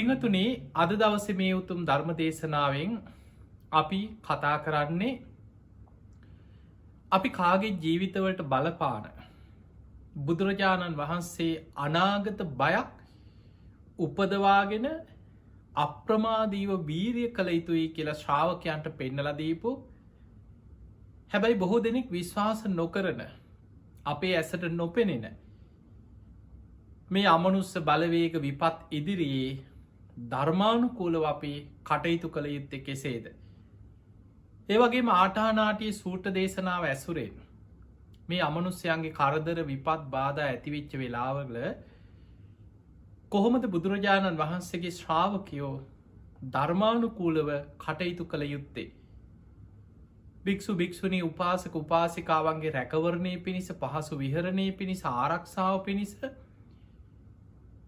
පිංහතුනේ අද දවස මේ උතුම් ධර්ම දේශනාවෙන් අපි කතා කරන්නේ අපි කාගේ ජීවිතවලට බලපාන බුදුරජාණන් වහන්සේ අනාගත බයක් උපදවාගෙන අප්‍රමාදීව වීරිය කළ යුතුයි කියලා ශ්‍රාවකයන්ට පෙන්නලා දීපු හැබැයි බොහෝ දෙනෙක් විශ්වාස නොකරන අපේ ඇසට නොපෙනෙන මේ අමනුස්ස බලවේග විපත් ඉදිරියේ ධර්මානුකූලව අපි කටයුතු කළ යුත්තේ කෙසේද. ඒවගේ ආටානාටිය සූට දේශනාව ඇසුරෙන් මේ අමනුස්්‍යයන්ගේ කරදර විපත් බාධ ඇතිවිච්ච වෙලාවගල කොහොමද බුදුරජාණන් වහන්සේගේ ශ්‍රාවකයෝ ධර්මානුකූලව කටයුතු කළ යුත්තේ. භික්‍ෂු භික්‍ෂුණී උපාසක උපාසිකාවන්ගේ රැකවරණය පිණිස පහසු විහරණය පිණිස ආරක්ෂාව පිණිස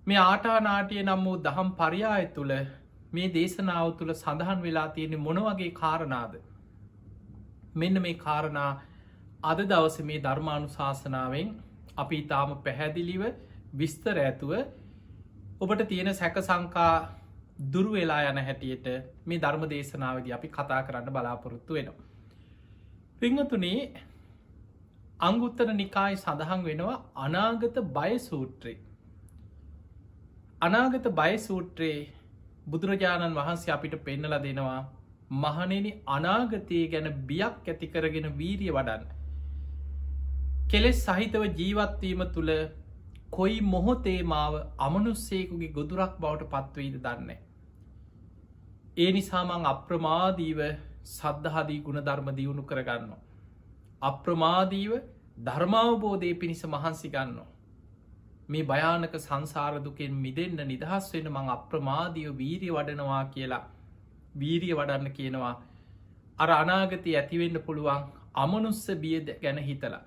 මේ ආටානාටිය නම් වූ දහම් පරියාය තුළ මේ දේශනාව තුළ සඳහන් වෙලා තියෙන මොනවගේ කාරණාද. මෙන්න මේ කාරණා අද දවස මේ ධර්මානු ශාසනාවෙන් අපි ඉතාම පැහැදිලිව විස්තර ඇතුව ඔබට තියෙන සැක සංකා දුරු වෙලා යන හැටියට මේ ධර්ම දේශනාවද අපි කතා කරන්න බලාපොරොත්තු වෙනවා. පිංහතුනේ අංගුත්තර නිකායි සඳහන් වෙනවා අනාගත බය සූත්‍රයේ. අනාගත බය සූත්‍රයේ බුදුරජාණන් වහන්සේ අපිට පෙන්නල දෙනවා මහනෙන අනාගතය ගැන බියක් ඇති කරගෙන වීරිය වඩන්න. කෙලෙස් සහිතව ජීවත්වීම තුළ කොයි මොහොතේ මාව අමනුස්සේකුගේ ගොදුරක් බවට පත්වීද දන්නේ. ඒ නිසාමං අප්‍රමාදීව සද්ධහදී ගුණධර්ම දියුණු කරගන්න. අප්‍රමාදීව ධර්මාවබෝධය පිණිස මහන්සි ගන්න. මේ භයානක සංසාරදුකෙන් මිදන්න නිදහස් වෙන මං අප්‍රමාදියෝ වීරිය වඩනවා කියලා වීරිය වඩන්න කියනවා අර අනාගතය ඇතිවෙන්න පුළුවන් අමනුස්ස බිය ගැන හිතලා.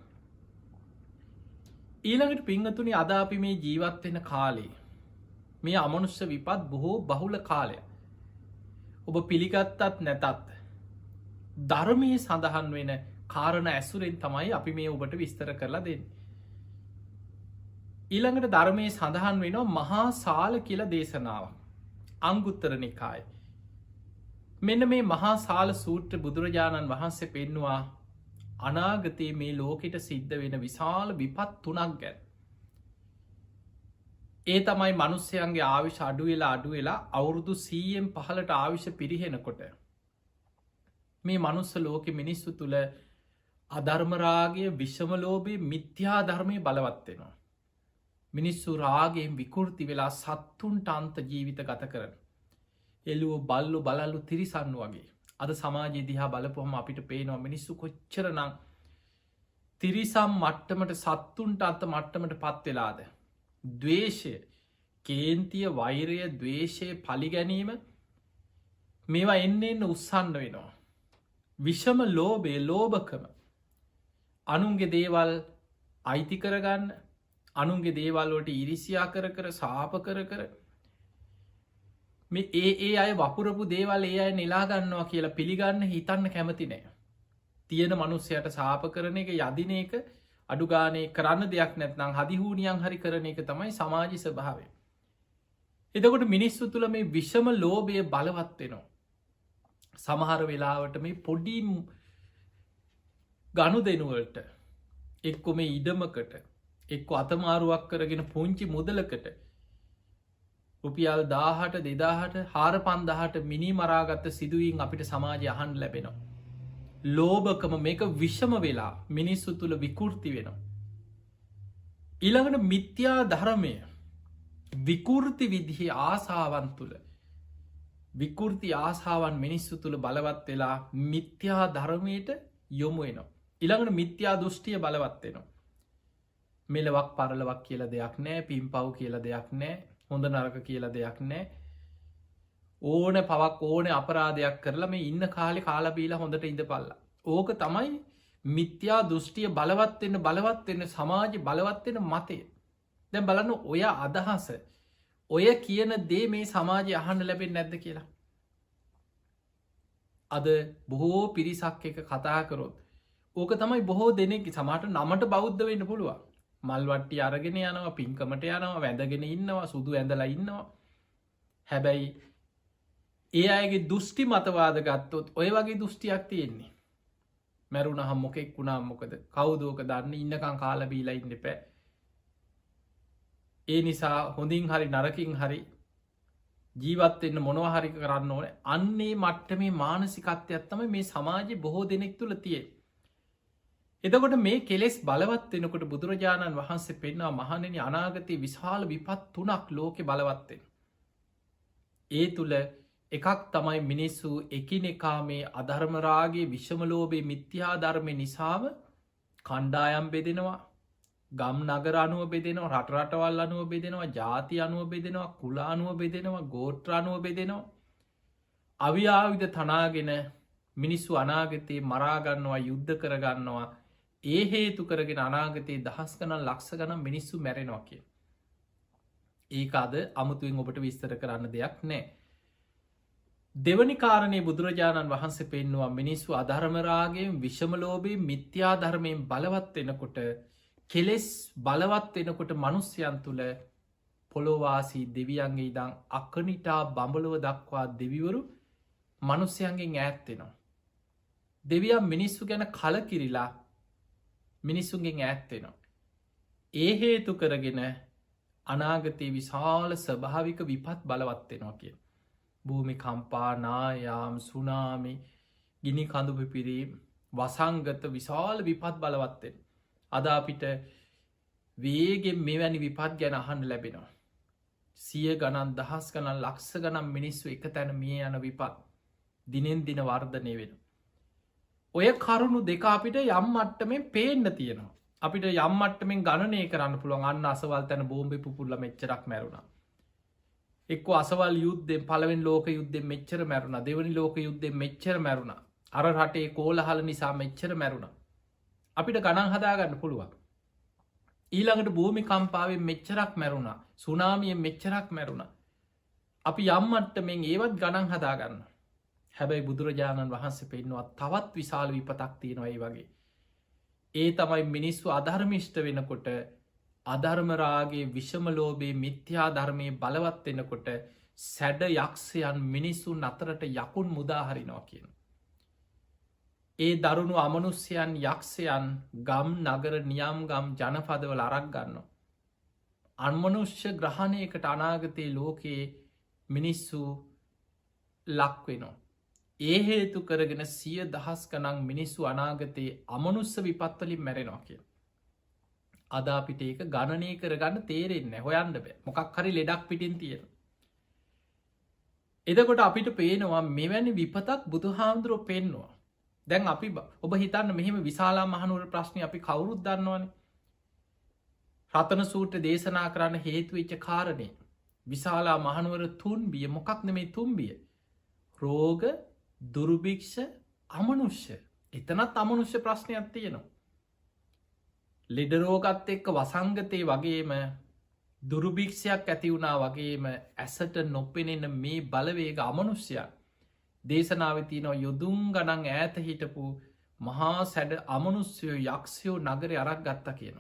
ඊළඟට පිංහතුනි අද අපි මේ ජීවත්වෙන කාලේ මේ අමනුස්ස විපත් බොහෝ බහුල කාලය ඔබ පිළිගත්තත් නැතත් ධර්මය සඳහන් වෙන කාරණ ඇසුරෙන් තමයි අපි මේ ඔබට විස්තර කරලා දෙන්න. ඊළඟට ධර්මය සඳහන් වෙනවා මහා සාල කියල දේශනාවක් අංගුත්තර නිකාය. මෙන්න මේ මහා සාල සූත්‍ර බුදුරජාණන් වහන්සේ පෙන්නවා අනාගතයේ මේ ලෝකෙට සිද්ධ වෙන විශාල විපත් තුනක් ගැන. ඒ තමයි මනුස්්‍යයන්ගේ ආවිශ අඩුවෙලා අවුරුදු 100න් පහලට ආවිශ පිරිහෙනකොට මේ මනුස්ස ලෝකෙ මිනිස්සු තුළ අධර්මරාගය විශ්වමලෝබය මිත්‍යා ධර්මය බලවත්වෙනවා. මිනිස්සු රාගයෙන් විකෘති වෙලා සත්තුන්ට අන්ත ජීවිත ගත කරන. එල්ලුව බල්ලු බලල්ලු තිරිසන්නු වගේ. අද සමාජය දිහා බලපොහම අපිට පේනවා මිනිස්සු කොච්චරනං තිරිසම් මට්ටමට සත්තුන්ට අන්ත මට්ටමට පත්වෙලාද. දවේශය කේන්තිය වෛරය දවේශය පලිගැනීම මේවා එන්න උත්සන්න වෙනවා. විෂම ලෝබේ ලෝභකම අනුන්ගේ දේවල් අයිති කරගන්න අනුන්ගේ දේවල්ලෝට ඉරිසියා කර සාප කර මේ ඒ අය වපුරපු දේවල් ඒ අය නිලාගන්නවා කියලා පිළිගන්න හිතන්න කැමති නෑ. තියෙන මනුස්සයට සාප කරන එක යදින එක අඩුගානේ කරන්න දෙයක් නැත්නම් හදිහූනියන් හරි කරන එක තමයි සමාජි ස්වභාවය. එතකොට මිනිස්සු තුළ මේ විෂම ලෝභය බලවත් වෙනවා. සමහර වෙලාවට මේ පොඩි ගණු දෙනුවලට එක්කො මේ ඉඩමකට එක්ක අතමාරුවක් කරගෙන පුංචි මුදලකට රුපියල් 1000ට 2000ට 4500ට මිනි මරාගත්ත සිදුවීම් අපිට සමාජය අහන්න ලැබෙනවා. ලෝභකම මේක විෂම වෙලා මිනිස්සු තුළ විකෘති වෙනවා. ඊළඟට මිත්‍යා ධර්මය විකෘති විදිහේ ආසාවන් තුළ විකෘති ආසාවන් මිනිස්සු තුළ බලවත් වෙලා මිත්‍යා ධර්මයට යොමු වෙනවා. ඊළඟට මිත්‍යා දෘෂ්ටිය බලවත් වෙනවා. මෙලවක් පරලවක් කියල දෙයක් නෑ පින් පව් කියල දෙයක් නෑ හොඳ නරක කියල දෙයක් නෑ ඕන පවක් ඕන අපරාධයක් කරලා මේ ඉන්න කාලෙ කාලබීලා හොඳට ඉඳ පල්ල. ඕක තමයි මිත්‍යා දෘෂ්ටිය බලවත්වෙන්න සමාජ බලවත්වෙන මතය. දැන් බලන්න ඔය අදහස ඔය කියන දේ මේ සමාජය අහන්න ලැබෙන් නැද්ද කියලා. අද බොහෝ පිරිසක් එක කතා කරොත් ඕක තමයි බොහෝ දෙනෙක් සමට නමට බෞද්ධ වෙන්න පුළුවන්. මල්වට්ටි අරගෙන යනවා පින්කමට යනවා වැඳගෙන ඉන්නවා සුදු ඇඳලා ඉන්නවා. හැබැයි ඒ අයගේ දෘෂ්ටි මතවාද ගත්තොත් ඔය වගේ දෘෂ්ටියක් තියෙන්නේ. මැරුණ හම්මොකෙක් වුණා මොකද කවුදෝක දන්න ඉන්නකං කාලබීලා ඉන්න පැ. ඒ නිසා හොඳින් හරි නරකින් හරි ජීවත්වෙන්න මොනවහරි කරන්න ඕන අන්නේ මට්ට මේ මානසිකත්වයක්ත්තම මේ සමාජය බොහෝ දෙනෙක් තුළ තිය. එතකොට මේ කෙලෙස් බලවත්වෙනකොට බුදුරජාණන් වහන්සේ පෙන්වා මහණෙනි අනාගතය විශාල විපත් තුනක් ලෝකෙ බලවත්වෙන. ඒ තුළ එකක් තමයි මිනිස්සු එකිනෙකා මේ අධර්මරාගේ විෂමලෝබේ මිත්‍යා ධර්මය නිසාම කණ්ඩායම් බෙදෙනවා ගම් නගර අනුව බෙදෙනවා රටරටවල් අනුව බෙදෙනවා ජාති අනුව බෙදෙනවා කුලානුව බෙදෙනවා ගෝත්‍රානුව බෙදෙනවා අවියාවිධ තනාගෙන මිනිස්සු අනාගතයේ මරාගන්නවා යුද්ධ කරගන්නවා ඒ හේතු කරගෙන අනාගතයේ දහස් ගණන් ලක්ෂ ගණන් මිනිස්සු මැරෙනවා කිය. ඒක අද අමුතුවෙන් ඔබට විස්තර කරන්න දෙයක් නෑ. දෙවනි කාරණය බුදුරජාණන් වහන්සේ පෙන්නවා මිනිස්සු අධර්මරාගෙන් විෂමලෝබී මිත්‍යා ධර්මයෙන් බලවත් වෙනකොට කෙලෙස් බලවත් වෙනකොට මනුස්්‍යයන් තුළ පොළොවාසී දෙවියන්ගේ ඉදං අකනිටා බඹලුව දක්වා දෙවිවරු මනුස්්‍යයන්ගෙන් ඈත්වෙනවා. දෙවියන් මිනිස්සු ගැන කලකිරිලා මිනිස්සුන්ගෙන් ඈත්වෙනවා. ඒ හේතු කරගෙන අනාගතයේ විශාල ස්වභාවික විපත් බලවත්වෙනවා කිය. භූමි කම්පා නායාම් සුනාමි ගිනි කඳු පිපිරීම් වසංගත විශාල විපත් බලවත්තෙන්. අද අපිට වේගෙන් මෙවැනි විපත් ගැන අහන්න ලැබෙනවා. සිය ගණන් දහස් ගණන් ලක්ෂ ගනම් මිනිස්සු එක තැන මිය යන විපත් දිනෙන් දින වර්ධනය වෙන. ඔය කරුණු දෙක අපිට යම් මට්ටමෙන් පේන්න තියෙනවා. අපිට යම් මට්ටමෙන් ගණනය කරන්න පුළුවන් අන්න අසවල් තැන බෝම්බි පුපුල්ල මෙච්චරක් මැරුණා. එක්ක අසවල් යුද්ධෙන් පළවෙනි ලෝක යුද්ධෙන් මෙච්චර මැරුණා දෙවනි ලෝක යුද්ධෙන් මෙච්චර මැරුණා අර රටේ කෝලහල නිසා මෙච්චර මැරුණා අපිට ගණන් හදාගන්න පුළුවන් ඊළඟට භූමි කම්පාවෙන් මෙච්චරක් මැරුණා සුනාමියෙන් මෙච්චරක් මැරුණා අපි යම් මට්ටමින් ඒවත් ගණන් හදාගන්න හැබැයි බුදුරජාණන් වහන්සේ පෙන්නවා තවත් විශාල විපතක් තියෙනවා ඒ වගේ ඒ තමයි මිනිස්සු අධර්මිෂ්ට වෙනකොට අධර්මරාගේ විෂමලෝබේ මිත්‍යා ධර්මය බලවත් වෙනකොට සැඩ යක්ෂයන් මිනිස්සුන් අතරට යකුන් මුදාහරිනවා කියන. ඒ දරුණු අමනුස්්‍යයන් යක්ෂයන් ගම් නගර නියම් ගම් ජනපදවල අරක් ගන්න. අන්මනුෂ්‍ය ග්‍රහණයකට අනාගතයේ ලෝකයේ මිනිස්සු ලක්වෙනවා. ඒ හේතු කරගෙන 100,000 ගණන් මිනිස්සු අනාගතයේ අමනුස්ස විපත්වලින් මැරෙනවා කිය. අද අපිට ඒක ගණනය කරගන්න තේරෙන්නේ හොයන්න බෑ මොකක් හරි ලෙඩක් පිටින් තියෙන. එදකොට අපිට පේනවා මෙවැනි විපතක් බුදු හාමුදුරුව පෙන්නවා. දැන් අපි ඔබ හිතන්න මෙහෙම විශාලා මහනුවර ප්‍රශ්නය අපි කවුරුත් දන්නවන. රතන සූට්‍ර දේශනා කරන්න හේතුවෙච්ච කාරණය. විශාලා මහනුවර තුන්බිය මොකක් නෙමේ තුන්බිය. රෝග දුරුභික්ෂ අමනුෂ්‍ය එතනත් අමනුෂ්‍ය ප්‍රශ්නයක් තියෙනවා. ලෙඩරෝගත් එක්ක වසංගතය වගේම දුරුභික්ෂයක් ඇති වුණා වගේම ඇසට නොපෙනෙන මේ බලවේග අමනුෂ්‍යයක් දේශනාවතියනො යොදුම් ගණන් ඈත හිටපු මහා සැඩ අමනුස්්‍යයෝ යක්ෂයෝ නගර අරක් ගත්ත කියන.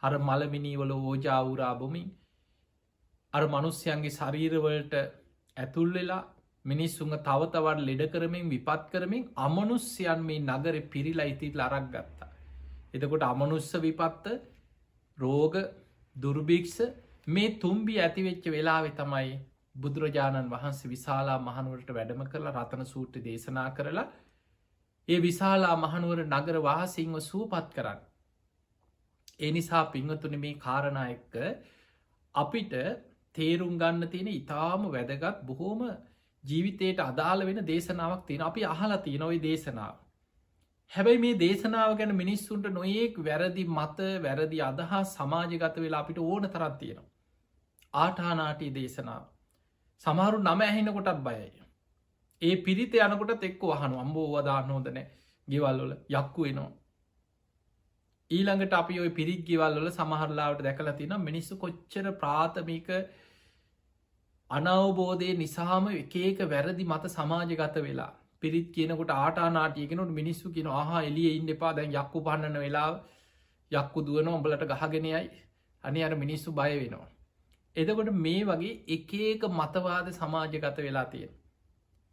අර මළමිනීවල ඕජාවුරා බොමින් අර මනුස්්‍යයන්ගේ ශරීරවලට ඇතුල් වෙලා මිනිස්සුන්ග තවතවට ලෙඩ කරමින් විපත් කරමින් අමනුස්්‍යයන් මේ නගර පිරිලා ඉතිට අරක් ගත්තා. එතකොට අමනුස්ස විපත්ත රෝග දුර්භික්ෂ මේ තුම්බි ඇතිවෙච්ච වෙලාවෙ තමයි බුදුරජාණන් වහන්සේ විශාලා මහනුවරට වැඩම කරලා රතන සූට්‍ර දේශනා කරලා ඒ විශාලා මහනුවර නගර වාසිංව සූපත් කරන්න. ඒ නිසා පිංහතුන මේ කාරණා එක්ක අපිට තේරුම් ගන්න තියෙන ඉතාම වැදගත් බොහෝම ජීවිතයට අදාළ වෙන දේශනාවක් තියෙන අපි අහලා තියෙනොයි දේශනාව. හැබැයි මේ දේශනාව ගැන මිනිස්සුන්ට නොයෙක් වැරදි මත වැරදි අදහා සමාජගත වෙලා අපිට ඕන තරත් තියෙනවා. ආටානාටී දේශනාව. සමහරු නම ඇහෙන කොටත් බයයි. ඒ පිරිත යනකොට එක්ක වහනු අම්බෝ වදාන්න හෝදනෑ ගෙවල්වල යක්කු වෙනවා. ඊළඟට අපි ඔය පිරිත් ගෙවල්වල සමහරලාවට දැකලා තින මිනිස්සු කොච්චර ප්‍රාථමික අනවබෝධය නිසාම එකක වැරදි මත සමාජගත වෙලා පිරිත් කියනකොට ආටානාටියකනට මිනිස්සු කියන ආහා එලිය ඉන්න එපා දැන් යක්කු පන්නන වෙලා යක්කු දුවන ඔඹලට ගහගෙනයයි අනි අර මිනිස්සු බය වෙනවා. එදකොට මේ වගේ එක මතවාද සමාජගත වෙලා තියෙන.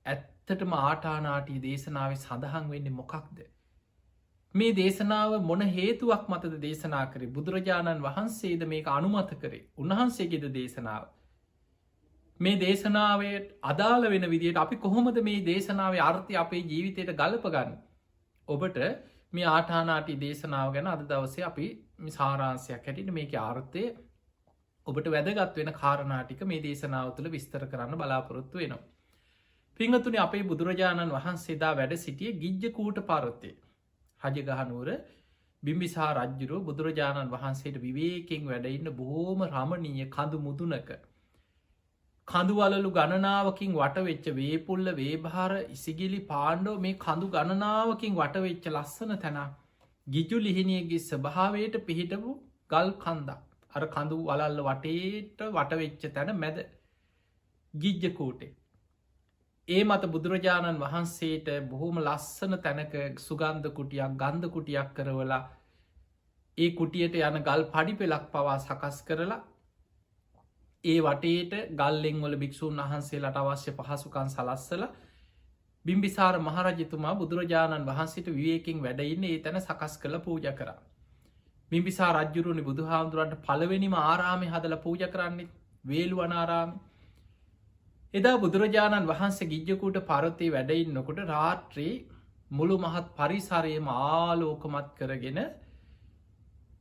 ඇත්තටම ආටානාටී දේශනාව සඳහන් වෙන්නේ මොකක්ද. මේ දේශනාව මොන හේතුවක් මතද දේශනා කරේ බුදුරජාණන් වහන්සේද මේක අනුමත කරේ උන්වහන්සේගෙද දේශනාව. මේ දේශනාවට අදාළ වෙන විදියට අපි කොහොමද මේ දේශනාවේ අර්ථය අපේ ජීවිතයට ගලපගන්න. ඔබට මේ ආටානාටි දේශනාව ගැන අද දවසේ අපි සාරාන්සයක් හැටිට මේක ආර්ථය ඔබට වැදගත් වෙන කාරණාටික මේ දේශනාව තුළ විස්තර කරන්න බලාපොරොත්තු වෙනවා. පිංහතුනි අපේ බුදුරජාණන් වහන්සේදා වැඩ සිටිය ගිජ්ජකූට පරත්තය. රජගහනුවර බිම්බිසා රජ්ජුරුව බුදුරජාණන් වහන්සේට විවේකෙන් වැඩඉන්න බොහෝම රමණීය කඳු මුදුනක. කඳුවලලු ගණනාවකින් වටවෙච්ච වේපුල්ල වේභාර ඉසිගිලි පාණ්ඩෝ මේ කඳු ගණනාවකින් වටවෙච්ච ලස්සන තැන ගිජු ලිහිනියගේ ස්භාවයට පිහිටපු ගල් කන්දක් අර කඳු වලල්ල වටේට වටවෙච්ච තැන මැද ගිජ්ජකූටේ. ඒ මත බුදුරජාණන් වහන්සේට බොහොම ලස්සන තැනක සුගන්ධ කුටියක් ගන්ධ කුටියක් කරවලා ඒ කුටියට යන ගල් පඩි පෙලක් පවා සකස් කරලා ඒ වටේට ගල්ලෙංවල භික්‍ෂූන් වහන්සේලට අවශ්‍ය පහසුකන් සලස්සල බිම්බිසාර මහරජතුමා බුදුරජාණන් වහන්සේට විවේකින් වැඩඉන්න ඒ තැන සකස් කළ පූජ කර. බිම්බිසා රජ්ජුරුණි බුදු හාමුදුරන්ට පළවෙනිම ආරාමි හදල පූජ කරන්නේ වේලු අනාරාමි. එදා බුදුරජාණන් වහන්සේ ගිජ්ජකුට පරතේ වැඩයින් නොකොට රාත්‍රී මුළු මහත් පරිසරයම ආලෝකමත් කරගෙන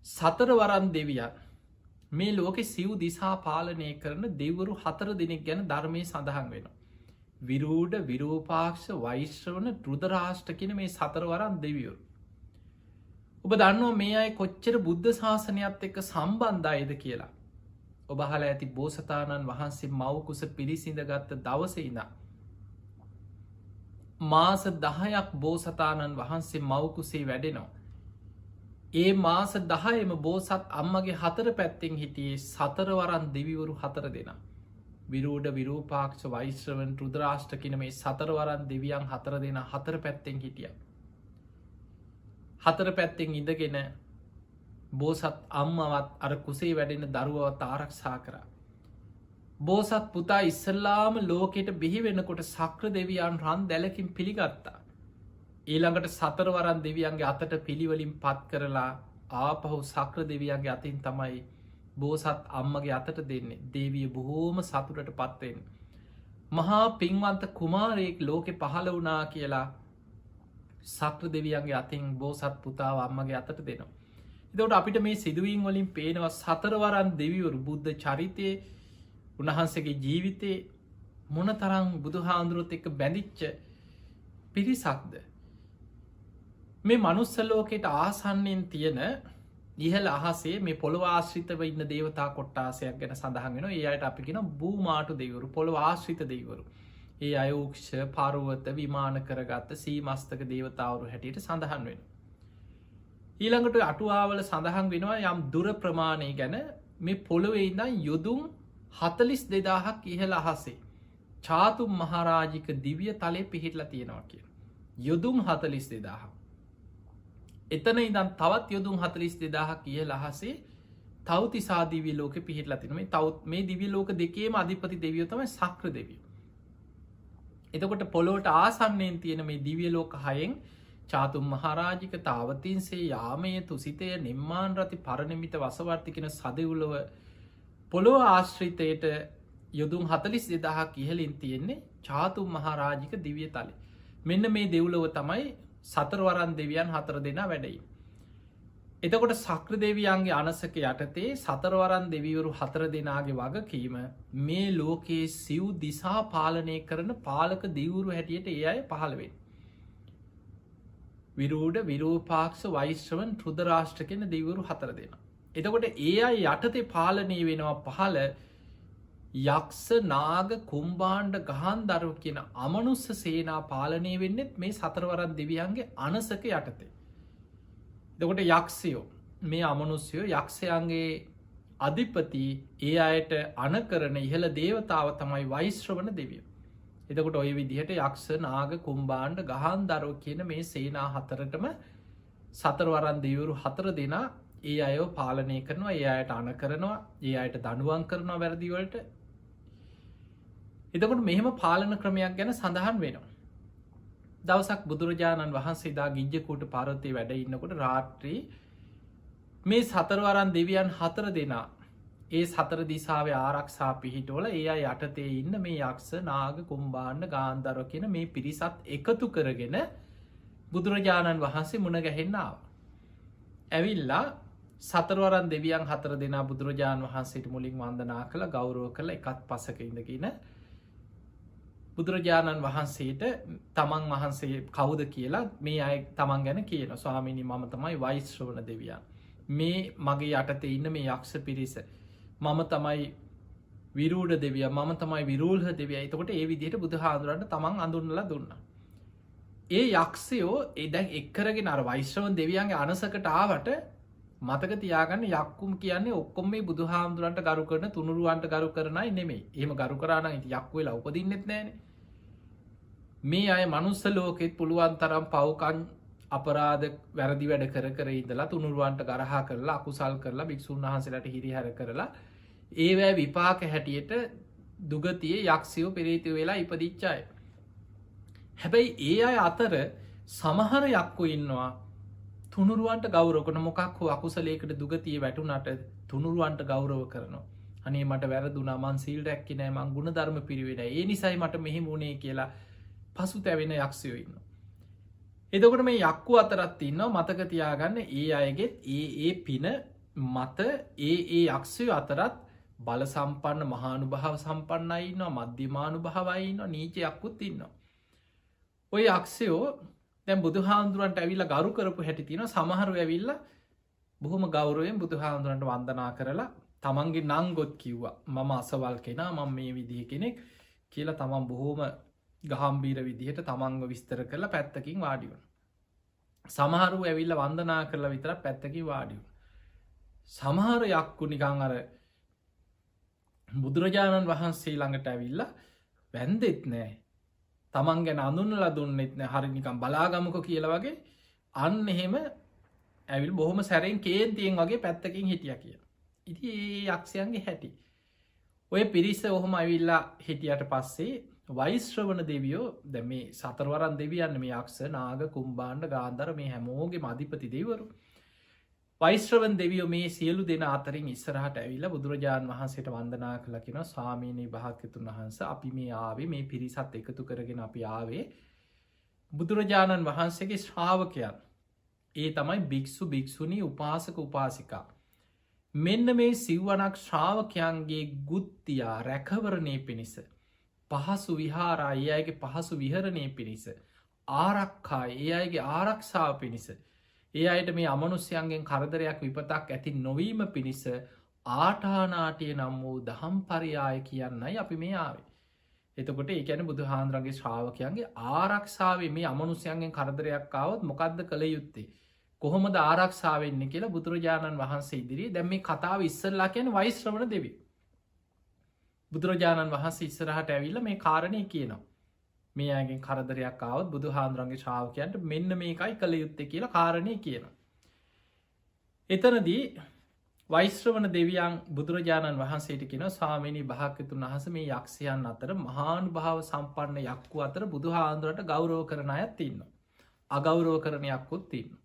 සතරවරන් දෙවියන් මේ ලෝකෙ සිව් දිසා පාලනය කරන දෙවරු 4 දෙනෙක් ගැන ධර්මය සඳහන් වෙන. විරූඩ විරූපාක්ෂ වෛශ්‍රවන ෘදරාෂ්ට කියන මේ සතරවරන් දෙවියවරු. ඔබ දන්නවා මේ අය කොච්චර බුද්ධ ශාසනයත් එක්ක සම්බන්ධයිද කියලා. ඔබහල ඇති බෝසතාණන් වහන්සේ මවකුස පිරිසිඳ ගත්ත දවසඉද. මාස 10ක් බෝසතාණන් වහන්සේ මවකුසේ වැඩෙනවා. ඒ මාස 10ම බෝසත් අම්මගේ 4 පැත්තෙන් හිටියේ සතරවරන් දෙවිවරු 4 දෙනා. විරූඩ විරූපාක්ෂ වෛශ්‍රවන් ෘදරාෂ්ට කියන මේ සතරවරන් දෙවියන් 4 දෙනා 4 පැත්තෙන් හිටිය. 4 පැත්තෙන් ඉඳගෙන බෝසත් අම්මවත් අර කුසේ වැඩෙන දරුවවත් ආරක්ෂා කර. බෝසත් පුතා ඉස්සල්ලාම ලෝකෙට බිහි වෙනකොට සක්‍ර දෙවියන් රන් දැලකින් පිළිගත්තා. ඊළඟට සතරවරන් දෙවියන්ගේ අතට පිළිවලින් පත් කරලා ආපහු සක්‍ර දෙවියන්ගේ අතින් තමයි බෝසත් අම්මගේ අතට දෙන්නේ. දේවිය බොහෝම සතුටට පත්වෙන්. මහා පින්වන්ත කුමාරයෙක් ලෝකෙ පහළ වනා කියලා සක්‍ර දෙවියන්ගේ අතින් බෝසත් පුතාව අම්මගේ අතට දෙනවා. එතකොට අපිට මේ සිදුවීම් වලින් පේනවා සතරවරන් දෙවිවරු බුද්ධ චරිතය උන්වහන්සේගේ ජීවිතේ මොන තරම් බුදු හාමුදුරුවොත් එක්ක බැඳිච්ච පිරිසක්ද. මේ මනුස්සලෝකෙට ආසන්නෙන් තියෙන ඉහල අහසේ මේ පොළොව ආශ්‍රිතව ඉන්න දේවතා කොට්ටාසයක් ගැන සඳහන් වෙන ඒ අයට අපි කියන භූමාටු දෙවරු පොළොව ආශ්‍රිත දෙවරු. ඒ අයෝක්ෂ පරුවත විමාන කරගත්ත සීමස්තක දේවතාවරු හැටියට සඳහන් වෙන. ඊළඟට අටුවාවල සඳහන් වෙනවා යම් දුර ප්‍රමාණය ගැන මේ පොළොවේ ඉඳන් යොදුම් 42,000ක් ඉහළ අහසේ චාතුම් මහරාජික දිව්‍ය තලය පිහිටලා තියෙනවා කිය. යොදුම් 42,000. එතන ඉදන් තවත් යොදුම් 42,000ක් ඉහළ අහසේ තවතිසා දිව්‍ය ලෝක පිහිටලා තින මේ තවත් මේ දිව්‍ය ලෝක දෙකේම අධිපති දෙවියෝ තමයි සක්‍ර දෙවියෝ. එතකොට පොළොවට ආසන්නයෙන් තියෙන මේ දිව්‍ය ලෝක 6න් චාතුම් මහරාජික තාවතින්සේ යාමය තුසිතය නිම්මාන් රති පරණමිත වසවර්ති කෙන සදවුලව පොළොව ආශ්‍රිතයට යොදුම් 42,000ක් ඉහලින් තියෙන්නේ චාතුම් මහරාජික දිවිය තලි. මෙන්න මේ දෙව්ලොව තමයි සතරවරන් දෙවියන් 4 දෙනා වැඩයි. එතකොට සක්‍ර දෙවියන්ගේ අනසක යටතේ සතරවරන් දෙවිවරු 4 දෙනාගේ වගකීම මේ ලෝකයේ සිව් දිසා පාලනය කරන පාලක දිවුරු හැටියට ඒ අය පහළවෙන්. විරූඩ විරූපාක්ෂ වෛශ්‍රවන් ෘදරාෂ්ට කෙන දෙවරු 4 දෙනා. එතකොට ඒ අයි යටතේ පාලනය වෙනවා පහළ යක්ෂ නාග කුම්බාණ්ඩ ගහන් දරුව කියන අමනුස්ස සේනා පාලනය වෙන්නෙත් මේ සතරවරන් දෙවියන්ගේ අනසක යටතේ. දකොට යක්ෂයෝ මේ අමනුස්යෝ යක්ෂයන්ගේ අධිපති ඒ අයට අනකරන ඉහළ දේවතාව තමයි වෛශ්‍රවන දෙවිය. එතකොට ඔය විදිහට යක්ෂ නාග කුම්බාණ්ඩ ගහන් දරුව කියන මේ සේනා 4ටම සතරවරන් දෙවරු 4 දෙනා ඒ අයෝ පාලනය කරනවා, ඒ අයට අන කරනවා, ඒ අයට දනුවන් කරනවා වැරදිවලට. එතකොට මෙහෙම පාලන ක්‍රමයක් ගැන සඳහන් වෙනවා. දවසක් බුදුරජාණන් වහන්සේ දා ගිජ්ජකූට පර්වතයේ වැඩ ඉන්නකොට රාත්‍රී මේ සතරවරන් දෙවියන් 4 දෙනා ඒ සතර දිසාවේ ආරක්ෂා පිහිටවල ඒ අය යටතේ ඉන්න මේ යක්ෂ නාග කුම්භාණ්ඩ ගාන්ධාර කියන මේ පිරිසත් එකතු කරගෙන බුදුරජාණන් වහන්සේ මුණ ගැහෙන්න ආවා. ඇවිල්ලා සතරවරන් දෙවියන් 4 දෙනා බුදුරජාණන් වහන්සේට මුලින් වන්දනා කළා, ගෞරව කළා. එකත් පසක ඉඳගෙන බුදුරජාණන් වහන්සේට තමන් වහන්සේ කවුද කියලා මේ අය තමන් ගැන කියනවා. ස්වාමීනි, මම තමයි වෛශ්‍රවණ දෙවියන්. මේ මගේ යටතේ ඉන්න මේ යක්ෂ පිරිස. මම තමයි විරූඩ දෙවියා, මම තමයි විරූල්හ දෙවියා. එතකොට ඒ විදිහට බුදුහාඳුරන්ට තමන් අඳුන්වලා දුන්නා. ඒ යක්ෂයෝ දැන් එක්කරගෙන අර වෛශ්‍රවණ දෙවියන්ගේ අනසකට ආවට මතක තියාගන්න, යක්කුම් කියන්නේ ඔක්කොම මේ බුදුහාමුදුරන්ට ගරු කරන තුනුරුවන්ට ගරු කරන අය නෙමෙයි. එහෙම ගරු කරා නම් ඉතින් යක්කු වෙලා උපදින්නෙත් නැහනේ. මේ අය මනුස්ස ලෝකෙත් පුළුවන් තරම් පව්කම් අපරාධ වැරදි වැඩ කර කර ඉඳලා තුනුරුවන්ට ගරහා කරලා අකුසල් කරලා භික්ෂුන් වහන්සේලාට හිරිහැර කරලා ඒවැ විපාක හැටියට දුගතියේ යක්ෂයෝ පෙරේතයෝ වෙලා ඉපදිච්ච අය. හැබැයි ඒ අය අතර සමහර යක්කු ඉන්නවා තුනුරුවන්ට ගෞරව කරන, මොකක් හෝ අකුසලයකට දුගතිය වැටුණට තුනුරුවන්ට ගෞරව කරනවා. අනේ මට වැරදුනා, මං සීල් රැක්කේ නැහැ, මං ගුණධර්ම පිරිවෙන්නේ නැහැ, ඒ නිසායි මට මෙහෙම වුණේ කියලා පසුතැවෙන යක්ෂයෝ ඉන්නවා. එතකොට මේ යක්කු අතරත් ඉන්නවා. මතක තියාගන්න, ඒ අයගෙත් ඒ පින මත ඒ යක්ෂයෝ අතරත් බල සම්පන්න මහානුභාව සම්පන්නයි ඉන්නවා, මධ්‍යමානුභාවයි ඉන්නවා, නීච යක්කුත් ඉන්නවා. ඔය යක්ෂයෝ දැන් බුදුහාමුදුරන්ට ඇවිල්ලා ගරු කරපු හැටි තියෙනවා. සමහරව ඇවිල්ලා බොහොම ගෞරවයෙන් බුදුහාමුදුරන්ට වන්දනා කරලා තමන්ගේ නංගොත් කිව්වා, මම අසවල් කෙනා, මම මේ විදිහ කෙනෙක් කියලා තමන් බොහොම ගහම්බීර විදිහට තමන්ව විස්තර කරලා පැත්තකින් වාඩි වුණා. සමහරව ඇවිල්ලා වන්දනා කරලා විතරක් පැත්තකින් වාඩි වුණා. සමහර යක්කු නිකන් අර බුදුරජාණන් වහන්සේ ළඟට ඇවිල්ලා වැන්දෙත් නෑ, තමන් ගැන අඳුන්වලා දුන්නෙත් නෑ, හරි නිකන් බලාගමුකෝ කියලා වගේ අන්න එහෙම ඇවිල් බොහොම සැරෙන් කේන්තියෙන් වගේ පැත්තකින් හිටියා කියලා. ඉතින් ඒ යක්ෂයන්ගේ හැටි. ඔය පිරිස ඔහොම ඇවිල්ලා හිටියට පස්සේ වෛශ්‍රවණ දෙවියෝ, දැන් මේ සතරවරන් දෙවියන් මේ යක්ෂ නාග කුම්භාණ්ඩ ගාන්ධාර මේ හැමෝගේම අධිපති දෙවිවරු. වෛශ්‍රවණ දෙවියෝ මේ සියලු දෙනා අතරින් ඉස්සරහට ඇවිල්ලා බුදුරජාණන් වහන්සේට වන්දනා කළා. කියනවා, ස්වාමීනි භාග්‍යතුන් වහන්සේ, අපි මේ ආවේ මේ පිරිසත් එකතු කරගෙන අපි ආවේ බුදුරජාණන් වහන්සේගේ ශ්‍රාවකයන්. ඒ තමයි භික්ෂු භික්ෂුණී උපාසක උපාසිකා. මෙන්න මේ සිව්වනක් ශ්‍රාවකයන්ගේ ගුත්තියා රැකවරණය පිණිස, පහසු විහාරා ඒ අයගේ පහසු විහරණය පිණිස, ආරක්ෂා ඒ අයගේ ආරක්ෂාව පිණිස, ඒ අයට මේ අමනුෂ්‍යයන්ගෙන් කරදරයක් විපතක් ඇති නොවීම පිණිස ආටානාටිය නම් වූ දහම් පරියාය කියන්නයි අපි මේ ආවේ. එතකොට ඒ කියන්නේ බුදුහාඳුරන්ගේ ශ්‍රාවකයන්ගේ ආරක්ෂාවේ මේ අමනුෂ්‍යයන්ගෙන් කරදරයක් ආවොත් මොකද්ද කළ යුත්තේ, කොහොමද ආරක්ෂා වෙන්නේ කියලා බුදුරජාණන් වහන්සේ ඉදිරියේ දැන් මේ කතාව ඉස්සරලා කියන්නේ වෛශ්‍රවණ දෙවියෝ. බුදුරජාණන් වහන්සේ ඉස්සරහට ඇවිල්ලා මේ කාරණේ කියනවා. මේ අයගෙන් කරදරයක් ආවොත් බුදුහාඳුරන්ගේ ශ්‍රාවකයන්ට මෙන්න මේකයි කළ යුත්තේ කියලා කාරණේ කියනවා. එතනදී වෛශ්‍රවණ දෙවියන් බුදුරජාණන් වහන්සේට කියනවා, ස්වාමීනි භාග්‍යතුන් වහන්සේ, මේ යක්ෂයන් අතර මහානුභාව සම්පන්න යක්කු අතර බුදුහාඳුරන්ට ගෞරව කරන අයත් ඉන්නවා, අගෞරව කරන යක්කුත් ඉන්නවා.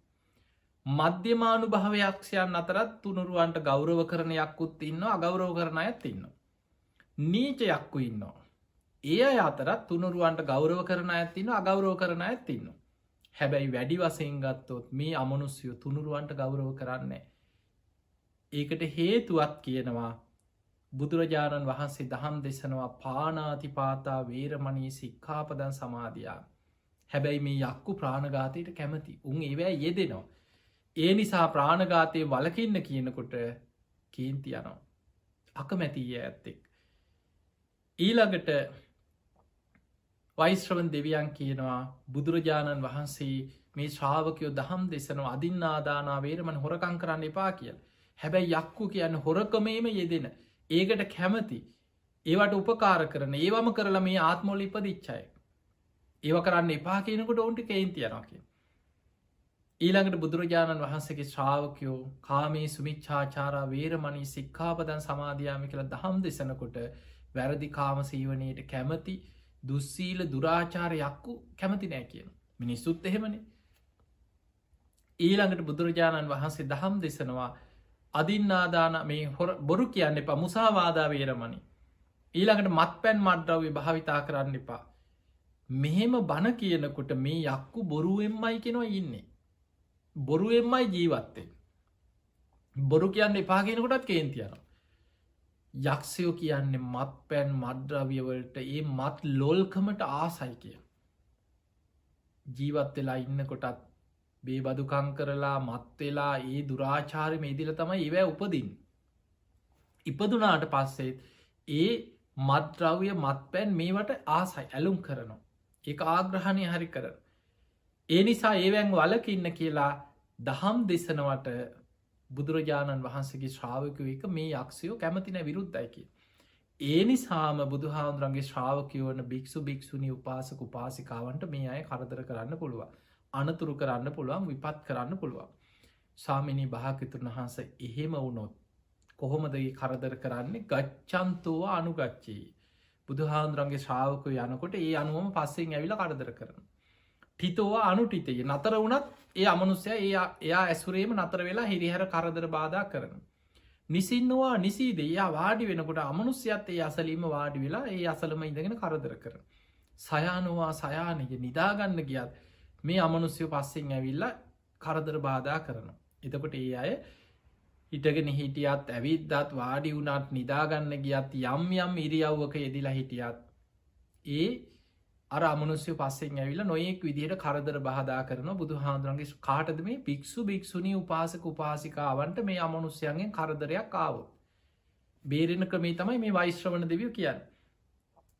මධ්‍යමානුභාව යක්ෂයන් අතරත් තුනුරුවන්ට ගෞරව කරන යක්කුත් ඉන්නවා, අගෞරව කරන අයත් ඉන්නවා. නීච යක්කු ඉන්නවා. ඒ අය අතරත් තුනුරුවන්ට ගෞරව කරන අයත් ඉන්නවා, අගෞරව කරන අයත් ඉන්නවා. හැබැයි වැඩි වශයෙන් ගත්තොත් මේ අමනුෂ්‍යයෝ තුනුරුවන්ට ගෞරව කරන්නේ. ඒකට හේතුවක් කියනවා බුදුරජාණන් වහන්සේ දහම් දෙසනවා, පාණාතිපාතා වේරමණී සික්ඛාපදං සමාදියා. හැබැයි මේ යක්කු ප්‍රාණඝාතයට කැමති. උන් ඒවැ යෙදෙනවා. ඒ නිසා ප්‍රාණඝාතයේ වළකින්න කියනකොට කේන්ති යනවා, අකමැති ඇත්ත එක්ක. ඊළඟට වෛශ්‍රවණ දෙවියන් කියනවා, බුදුරජාණන් වහන්සේ මේ ශ්‍රාවකයෝ දහම් දෙසනවා, අදින්නාදානා වේරමණී හොරකම් කරන්න එපා කියලා. හැබැයි යක්කු කියන්නේ හොරකමේම යෙදෙන, ඒකට කැමති, ඒවට උපකාර කරන, ඒවම කරලා මේ ආත්මවල ඉපදිච්ච අය. ඒව කරන්න එපා කියනකොට උන්ට කේන්ති යනවා කියන. ඊළඟට බුදුරජාණන් වහන්සේගේ ශ්‍රාවකයෝ කාමේ සුමිච්ඡාචාරා වේරමණී සික්ඛාපදං සමාදියාමි කියලා දහම් දෙසනකොට වැරදි කාම සීවනයේට කැමති දුස්සීල දුරාචාර යක්කු කැමති නෑ කියන. මිනිස්සුත් එහෙමනේ. ඊළඟට බුදුරජාණන් වහන්සේ දහම් දෙසනවා අදින්නාදාන මේ බොරු කියන්න එපා මුසාවාදා වේරමණි. ඊළඟට මත්පැන් මත්ද්‍රව්‍ය භාවිතා කරන්න එපා. මෙහෙම බණ කියනකොට මේ යක්කු බොරුවෙන්මයි කෙනවා ඉන්නේ. බොරුවෙන්මයි ජීවත්තේ. බොරු කියන්න එපා කියනකොටත් කේන්තියනවා. යක්ෂයෝ කියන්නේ මත්පැන් මත්ද්‍රව්‍යවලට ඒ මත් ලොල්කමට ආසයි කිය. ජීවත් වෙලා ඉන්න කොටත් බේබදුකං කරලා මත්වෙලා ඒ දුරාචාරම ඉදිල තමයි ඒවැ උපදින්. ඉපදුනාට පස්සෙත් ඒ මත්ද්‍රව්‍ය මත්පැන් මේවට ආසයි ඇලුම් කරනවා. ඒ ආග්‍රහණය හරි කරන. ඒ නිසා ඒවැන් වලකින්න කියලා දහම් දෙසනවට බුදුරජාණන් වහන්සේගේ ශ්‍රාවකයෝ එක මේ යක්ෂයෝ කැමතින විරුද්ධයිකි. ඒ නිසාම බුදුහාමුදුරන්ගේ ශ්‍රාවකයෝන භික්ෂු භික්ෂුණි උපාසක උපාසිකාවන්ට මේ අය කරදර කරන්න පුළුවන්. අනතුරු කරන්න පුළුවන් විපත් කරන්න පුළුවන්. ස්වාමිනී භාග්‍යවතුන් වහන්ස එහෙම වුණොත් කොහොමද කරදර කරන්නේ ගච්ඡන්තෝව අනුගච්චී. බුදුහාමුදුරන්ගේ ශ්‍රාවකයෝ යනකොට ඒ අනුවම පස්සෙන් ඇවිල්ලා කරදර කරන. ටිතෝව අනුටිතය නතර වුණත් ඒ අමනුස්්‍යය එයා ඇසුරේම නතර වෙලා හිරිහැර කරදර බාධා කරන. නිසින්නවා නිසීද එයා වාඩි වෙනකොට අමනුස්්‍යයත් ඒ අසලීම වාඩි වෙලා ඒ අසලම ඉඳගෙන කරදර කර. සයානවා සයානය නිදාගන්න ගියත් මේ අමනුස්්‍යය පස්සෙන් ඇවිල්ල කරදර බාධා කරන. එතකොට ඒ අය හිටගෙන හිටියත් ඇවිද්දත් වාඩි වුණත් නිදාගන්න ගියත් යම් යම් ඉරියව්වක යෙදිලා හිටියත් ඒ අර අමනුස්්‍ය පස්සෙන් ඇවිල නොයෙක් විදිහට කරදර බහදා කරන බුදු හාදුරන්ගේ කාටද මේ පික්ෂු භික්ෂුණී උපාසක උපාසිකාවන්ට මේ අමනුස්්‍යයන්ගෙන් කරදරයක් ආවෝ. බේරෙන ක්‍රමේ තමයි මේ වෛශ්‍රවණ දෙවිය කියන්න.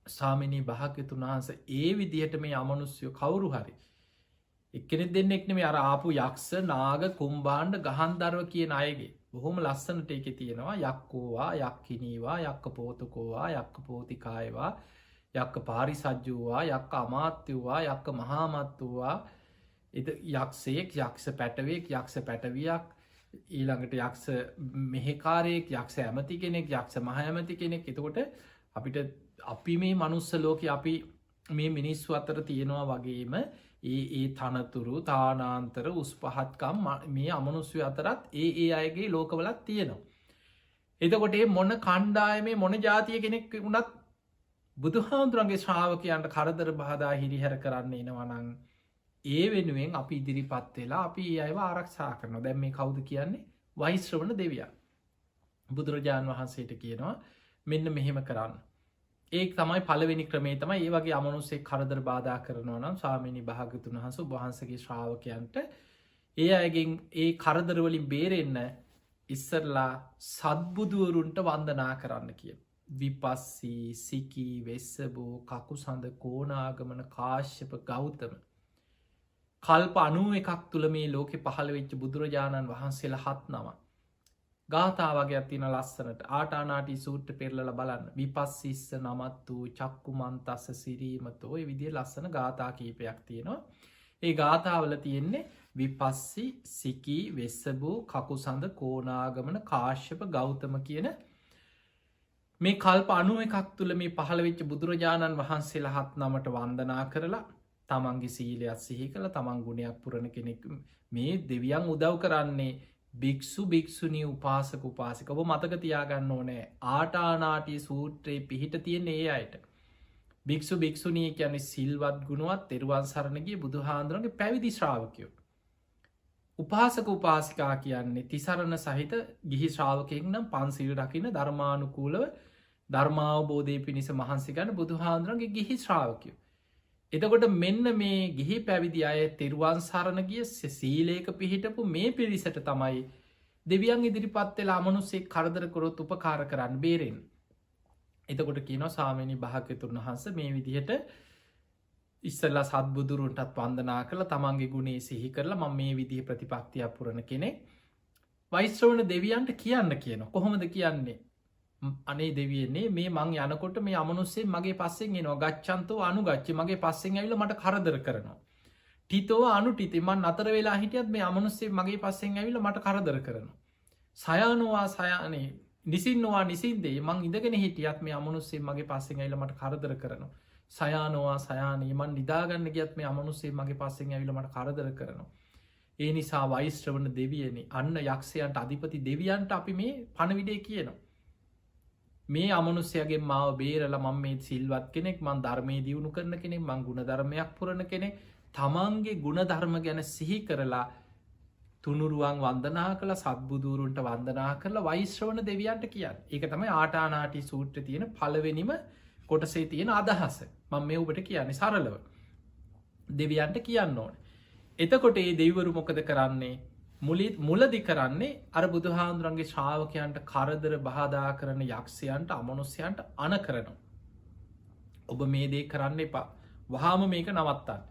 සාමිනී භාග්‍යතුන් වහන්ස ඒ විදිහට මේ අමනුස්්‍යයෝ කවුරු හරි. එක්කෙනෙ දෙන්නෙක්න මේ අර ආපු යක්ෂ නාග කුම්බාණ්ඩ ගහන්දරව කියන අයගේ බොහොම ලස්සනට එක තියෙනවා යක්කෝවා යක්කිනීවා යක්ක පෝතකෝවා යක්ක පෝතිකායවා යක්ක පාරිසජ්ජුවා යක්ක අමාත්‍යවා යක්ක මහාමත්තුවා එද යක්ෂයෙක් යක්ෂ පැටවෙක් යක්ෂ පැටවියක් ඊළඟට යක්ෂ මෙහෙකාරයෙක් යක්ෂ ඇමති කෙනෙක් යක්ෂ මහඇමති කෙනෙක් එතකොට අපිට අපි මේ මනුස්ස ලෝක අපි මේ මිනිස්සු අතර තියෙනවා වගේම ඒ තනතුරු තානාන්තර උස්පහත්කම් මේ අමනුස්්‍ය අතරත් ඒ අයගේ ලෝකවලත් තියෙනවා. එතකොට මොන කණ්ඩායමේ මොන ජාතිය කෙනෙක් වුණත් බුදුහාමුදුරන්ගේ ශ්‍රාවකයන්ට කරදර බාධා හිරිහැර කරන්න එනවනං ඒ වෙනුවෙන් අපි ඉදිරිපත් වෙලා අපි ඒ අයව ආරක්ෂා කරන දැම් මේ කවුද කියන්නේ වෛශ්‍රවණ දෙවිය. බුදුරජාණන් වහන්සේට කියනවා මෙන්න මෙහෙම කරන්න. ඒ තමයි පලවෙනි ක්‍රමේ තමයි ඒ වගේ අමනුස්සේ කරදර බාධා කරනවා නම් ස්වාමිනී භාග්‍යවතුන් වහන්ස වහන්සගේ ශ්‍රාවකයන්ට ඒ අයගෙන් ඒ කරදරවලින් බේරෙන්න ඉස්සරලා සද්බුදුවරුන්ට වන්දනා කරන්න කිය. විපස්සී සිකී වෙස්සබෝ කකු සඳ කෝනාගමන කාශ්‍යප ගෞතම කල්ප 91ක් තුළ මේ ලෝකෙ පහළ වෙච්ච බුදුරජාණන් වහන්සේලා 7 නම ගාථාවගේ තින ලස්සනට ආටානාටි සූට්‍ර පෙරලල බලන්න විපස්සිස්ස නමත් වූ චක්කුමන්තස්ස සිරීමතෝ විදිිය ලස්සන ගාථා කීපයක් තියෙනවා. ඒ ගාථාවල තියෙන්නේ විපස්සි සිකී වෙස්සබෝ කකු සඳ කෝනාගමන කාශ්‍යප ගෞතම කියන මේ කල්ප 91ක් තුළ මේ පහළ වෙච්ච බුදුරජාණන් වහන්සේලා 7 නමට වන්දනා කරලා තමන්ගේ සීලයක් සිහි කළ තමන් ගුණයක් පුරණ කෙනෙක් මේ දෙවියන් උදව් කරන්නේ භික්ෂු භික්ෂුණී උපාසක උපාසික ඔබ මතක තියාගන්න ඕනෑ ආටානාටි සූත්‍රයේ පිහිට තියෙන ඒ අයට භික්ෂු භික්ෂුණී කියන්නේ සිල්වත් ගුණවත් තෙරුවන් සරණගේ බුදුහාන්දුරන්ගේ පැවිදි ශ්‍රාවකයෝ. උපාසක උපාසිකා කියන්නේ තිසරණ සහිත ගිහි ශ්‍රාවකයෙක් නම් පන්සිල් රකින්න ධර්මානුකූලව ධර්මාවබෝධය පිණිස මහන්සි ගන්න බුදුහාන්දුරන්ගේ ගිහි ශ්‍රාවකයෝ. එතකොට මෙන්න මේ ගිහි පැවිදි අය තෙරුවන් සරණ ගිය සීලේක පිහිටපු මේ පිරිසට තමයි දෙවියන් ඉදිරිපත් වෙලා අමනුස්සේ කරදර කරොත් උපකාර කරන්න බේරෙන්. එතකොට කියනවා ස්වාමීනි භාග්‍යවතුන් වහන්ස මේ විදිහට ඉස්සල්ලා සත්බුදුරුන්ටත් වන්දනා කරලා තමන්ගේ ගුණේ සිහි කරලා මම මේ විදිහ ප්‍රතිපත්තියක් පුරන කෙනෙක් වෛශ්‍රවණ දෙවියන්ට කියන්න කියනවා. කොහොමද කියන්නේ? අනේ දෙවියන්නේ මේ මං යනකොට මේ අමනුස්සේ මගේ පස්සෙන් එනවා ගච්ඡන්තෝ අනුගච්ඡ මගේ පස්සෙන් ඇවිල්ලා මට කරදර කරනවා. ටිතෝ අනුටිති මන් අතර වෙලා හිටියත් මේ අමනුස්සේ මගේ පස්සෙන් ඇවිල මට කරදර කරනවා. සයානවා සයනේ නිසින්නවා නිසින්දේ මං ඉඳගෙන හිටියත් මේ අමනුස්සේ මගේ පස්සෙන් ඇවිල මට කරදර කරනවා. සයානවා සයානී මන් නිදාගන්න ගියත් මේ අමනුස්සේ මගේ පස්සෙන් ඇවිල මට කරදර කරනවා. ඒ නිසා වෛශ්‍රවණ දෙවියන අන්න යක්ෂයන්ට අධිපති දෙවියන්ට අපි මේ පණවිඩේ කියනවා. මේ අමනුස්්‍යයගේ මාව බේරල මං මේ සිල්වත් කෙනෙක් මන් ධර්මය දියුණු කරන කෙනෙක් මං ගුණ ධර්මයක් පුරණ කෙනෙ තමන්ගේ ගුණ ධර්ම ගැන සිහි කරලා තුනුරුවන් වන්දනා කළ සත්බුදුරුන්ට වන්දනා කරලා වෛශ්‍රවණ දෙවියන්ට කියන්න. ඒක තමයි ආටානාටි සූට්‍ර තියෙන පලවෙනිම කොටසේ තියෙන අදහස. මං මේ ඔබට කියන්නේ සරලව දෙවියන්ට කියන්න ඕන. එතකොට ඒ දෙවරු මොකද කරන්නේ මුලදි කරන්නේ අර බුදුහාන්දුරන්ගේ ශ්‍රාවකයන්ට කරදර බාධා කරන යක්ෂයන්ට අමනුස්්‍යයන්ට අන කරනවා. ඔබ මේ දේ කරන්න එපා වහාම මේක නවත්තන්න.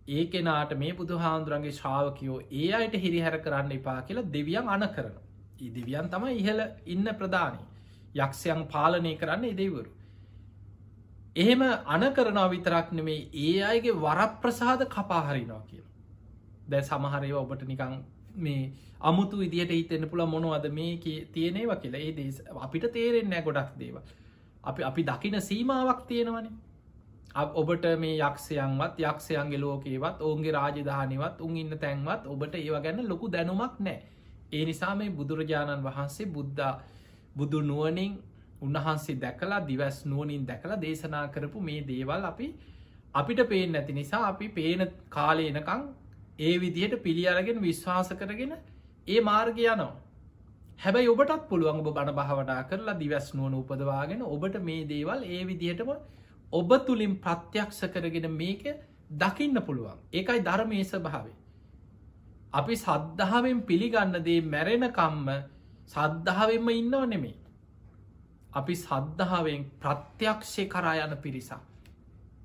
ඒ කෙනාට මේ බුදුහාන්දුරන්ගේ ශ්‍රාවකයෝ ඒ අයට හිරිහැර කරන්න එපා කියලා දෙවියන් අන කරන. ඒ දෙවියන් තම ඉහල ඉන්න ප්‍රධානී යක්ෂයන් පාලනය කරන්න දෙවරු. එහෙම අන කරනවා විතරක් නෙමේ ඒ අයගේ වරප්‍රසාද කපාහරිනවා කියලා. දැ සමහරය ඔබට නිකං මේ අමුතු විදිහට හිතෙන්න්න පුළ මොනවද මේ තියනෙවා කියලා ඒ දේ අපිට තේරෙන්නෑ ගොඩක් දේව. අපි දකින සීමාවක් තියෙනවනේ. ඔබට මේ යක්ෂයන්වත් යක්ෂයන්ගේ ලෝකේවත් ඔවුන්ගේ රාජධානිවත් උන් ඉන්න තැන්වත් ඔබට ඒව ගැන්න ලොකු දැනුමක් නෑ. ඒ නිසා මේ බුදුරජාණන් වහන්සේ බුදු නුවනින් උන්වහන්සේ දැකලා දිවස් නුවනින් දැකලා දේශනා කරපු මේ දේවල් අපිට පේෙන් නැති නිසා අපි පේන කාලයනකං ඒ විදිහට පිළි අරගෙන විශ්වාස කරගෙන ඒ මාර්ග යනවා. හැබැයි ඔබටත් පුළුවන් ඔබ බණ භාවනා කරලා දිවස් නුවන උපදවාගෙන ඔබට මේ දේවල් ඒ විදිහටම ඔබ තුළින් ප්‍රත්‍යක්ෂ කරගෙන මේක දකින්න පුළුවන්. ඒකයි ධර්මයේ ස්වභාවය. අපි සද්ධාවෙන් පිළිගන්න දේ මැරෙනකම්ම සද්ධාවෙන්ම ඉන්නව නෙමේ. අපි සද්ධාවෙන් ප්‍රත්‍යක්ෂය කරා යන පිරිසක්.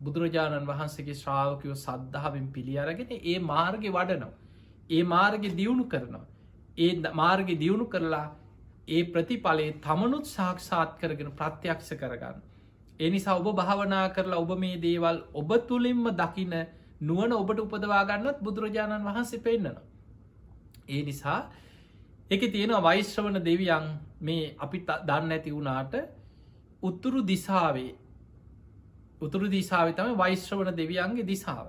බුදුරජාණන් වහන්සේගේ ශ්‍රාවකයෝ සද්ධාවෙන් පිළි අරගෙන ඒ මාර්ග වඩනවා. ඒ මාර්ග දියුණු කරනවා. ඒ මාර්ග දියුණු කරලා ඒ ප්‍රතිඵලයේ තමනුත් සාක්ෂාත් කරගෙන ප්‍රත්‍යක්ෂ කරගන්න. ඒ නිසා ඔබ භාවනා කරලා ඔබ මේ දේවල් ඔබ තුළින්ම දකින නුවන ඔබට උපදවාගන්නත් බුදුරජාණන් වහන්සේ පෙන්න්නනවා. ඒ නිසා එක තියෙන වෛශ්‍රවණ දෙවියන් මේ අපි දන්න ඇති වුණාට උත්තුරු දිසාවේ තම වෛශ්‍රවණ දෙවියන්ගේ දිසාාව.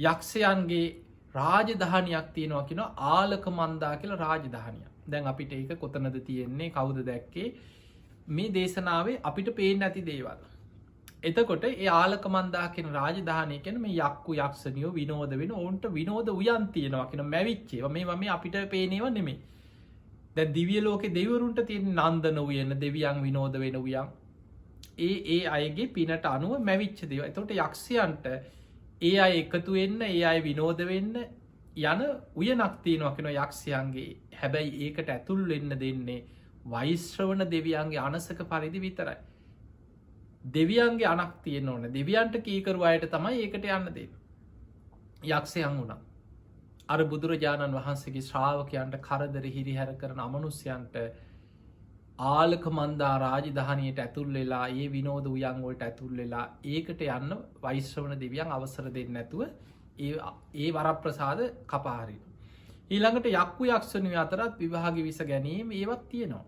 යක්ෂයන්ගේ රාජධානයක් තියෙනවා කියෙන ආලක මන්දා කියලා රාජධානය. දැන් අපිට ඒක කොතනද තියෙන්නේ කවුද දැක්කේ මේ දේශනාවේ අපිට පේෙන් නැති දේවල්. එතකොට ඒ ආලක මන්දාකෙන රාජධානය කෙන මේ යක්කු යක්ෂණයෝ විනෝද වෙන ඔවුන්ට විනෝද උයන් තියෙනවා කියෙන මැවිච්චේ මේ අපිට පේනව නෙමේ. දැ දිවිය ලෝක දෙවරුන්ට තියෙන් නන්දන වයන දෙවියන් විනෝද වෙන වයන් ඒ අයගේ පිනට අනුව මැවිච්ච දේව. එතොට යක්ෂයන්ට ඒ අය එකතු වෙන්න ඒ අය විනෝද වෙන්න යන උයනක් තියෙනවා කෙන යක්ෂයන්ගේ හැබැයි ඒකට ඇතුල් වෙන්න දෙන්නේ වෛශ්‍රවණ දෙවියන්ගේ අනසක පරිදි විතරයි. දෙවියන්ගේ අනක් තියෙන ඕන දෙවියන්ට කීකරු අයට තමයි ඒකට යන්න දෙන්න. යක්ෂයන් වුණා. අර බුදුරජාණන් වහන්සේගේ ශ්‍රාවකයන්ට කරදර හිරිහැර කරන අමනුස්්‍යයන්ට ආලක මන්දා රාජධානයට ඇතුල් වෙලා ඒ විනෝද උයන්වලට ඇතුල් වෙලා ඒකට යන්න වෛශ්‍රවණ දෙවියන් අවසර දෙන්න නැතුව ඒ වරප්‍රසාද කපාහරින. ඊළඟට යක්කු යක්ෂණය අතරත් විවාහග විස ගැනීම ඒවත් තියෙනවා.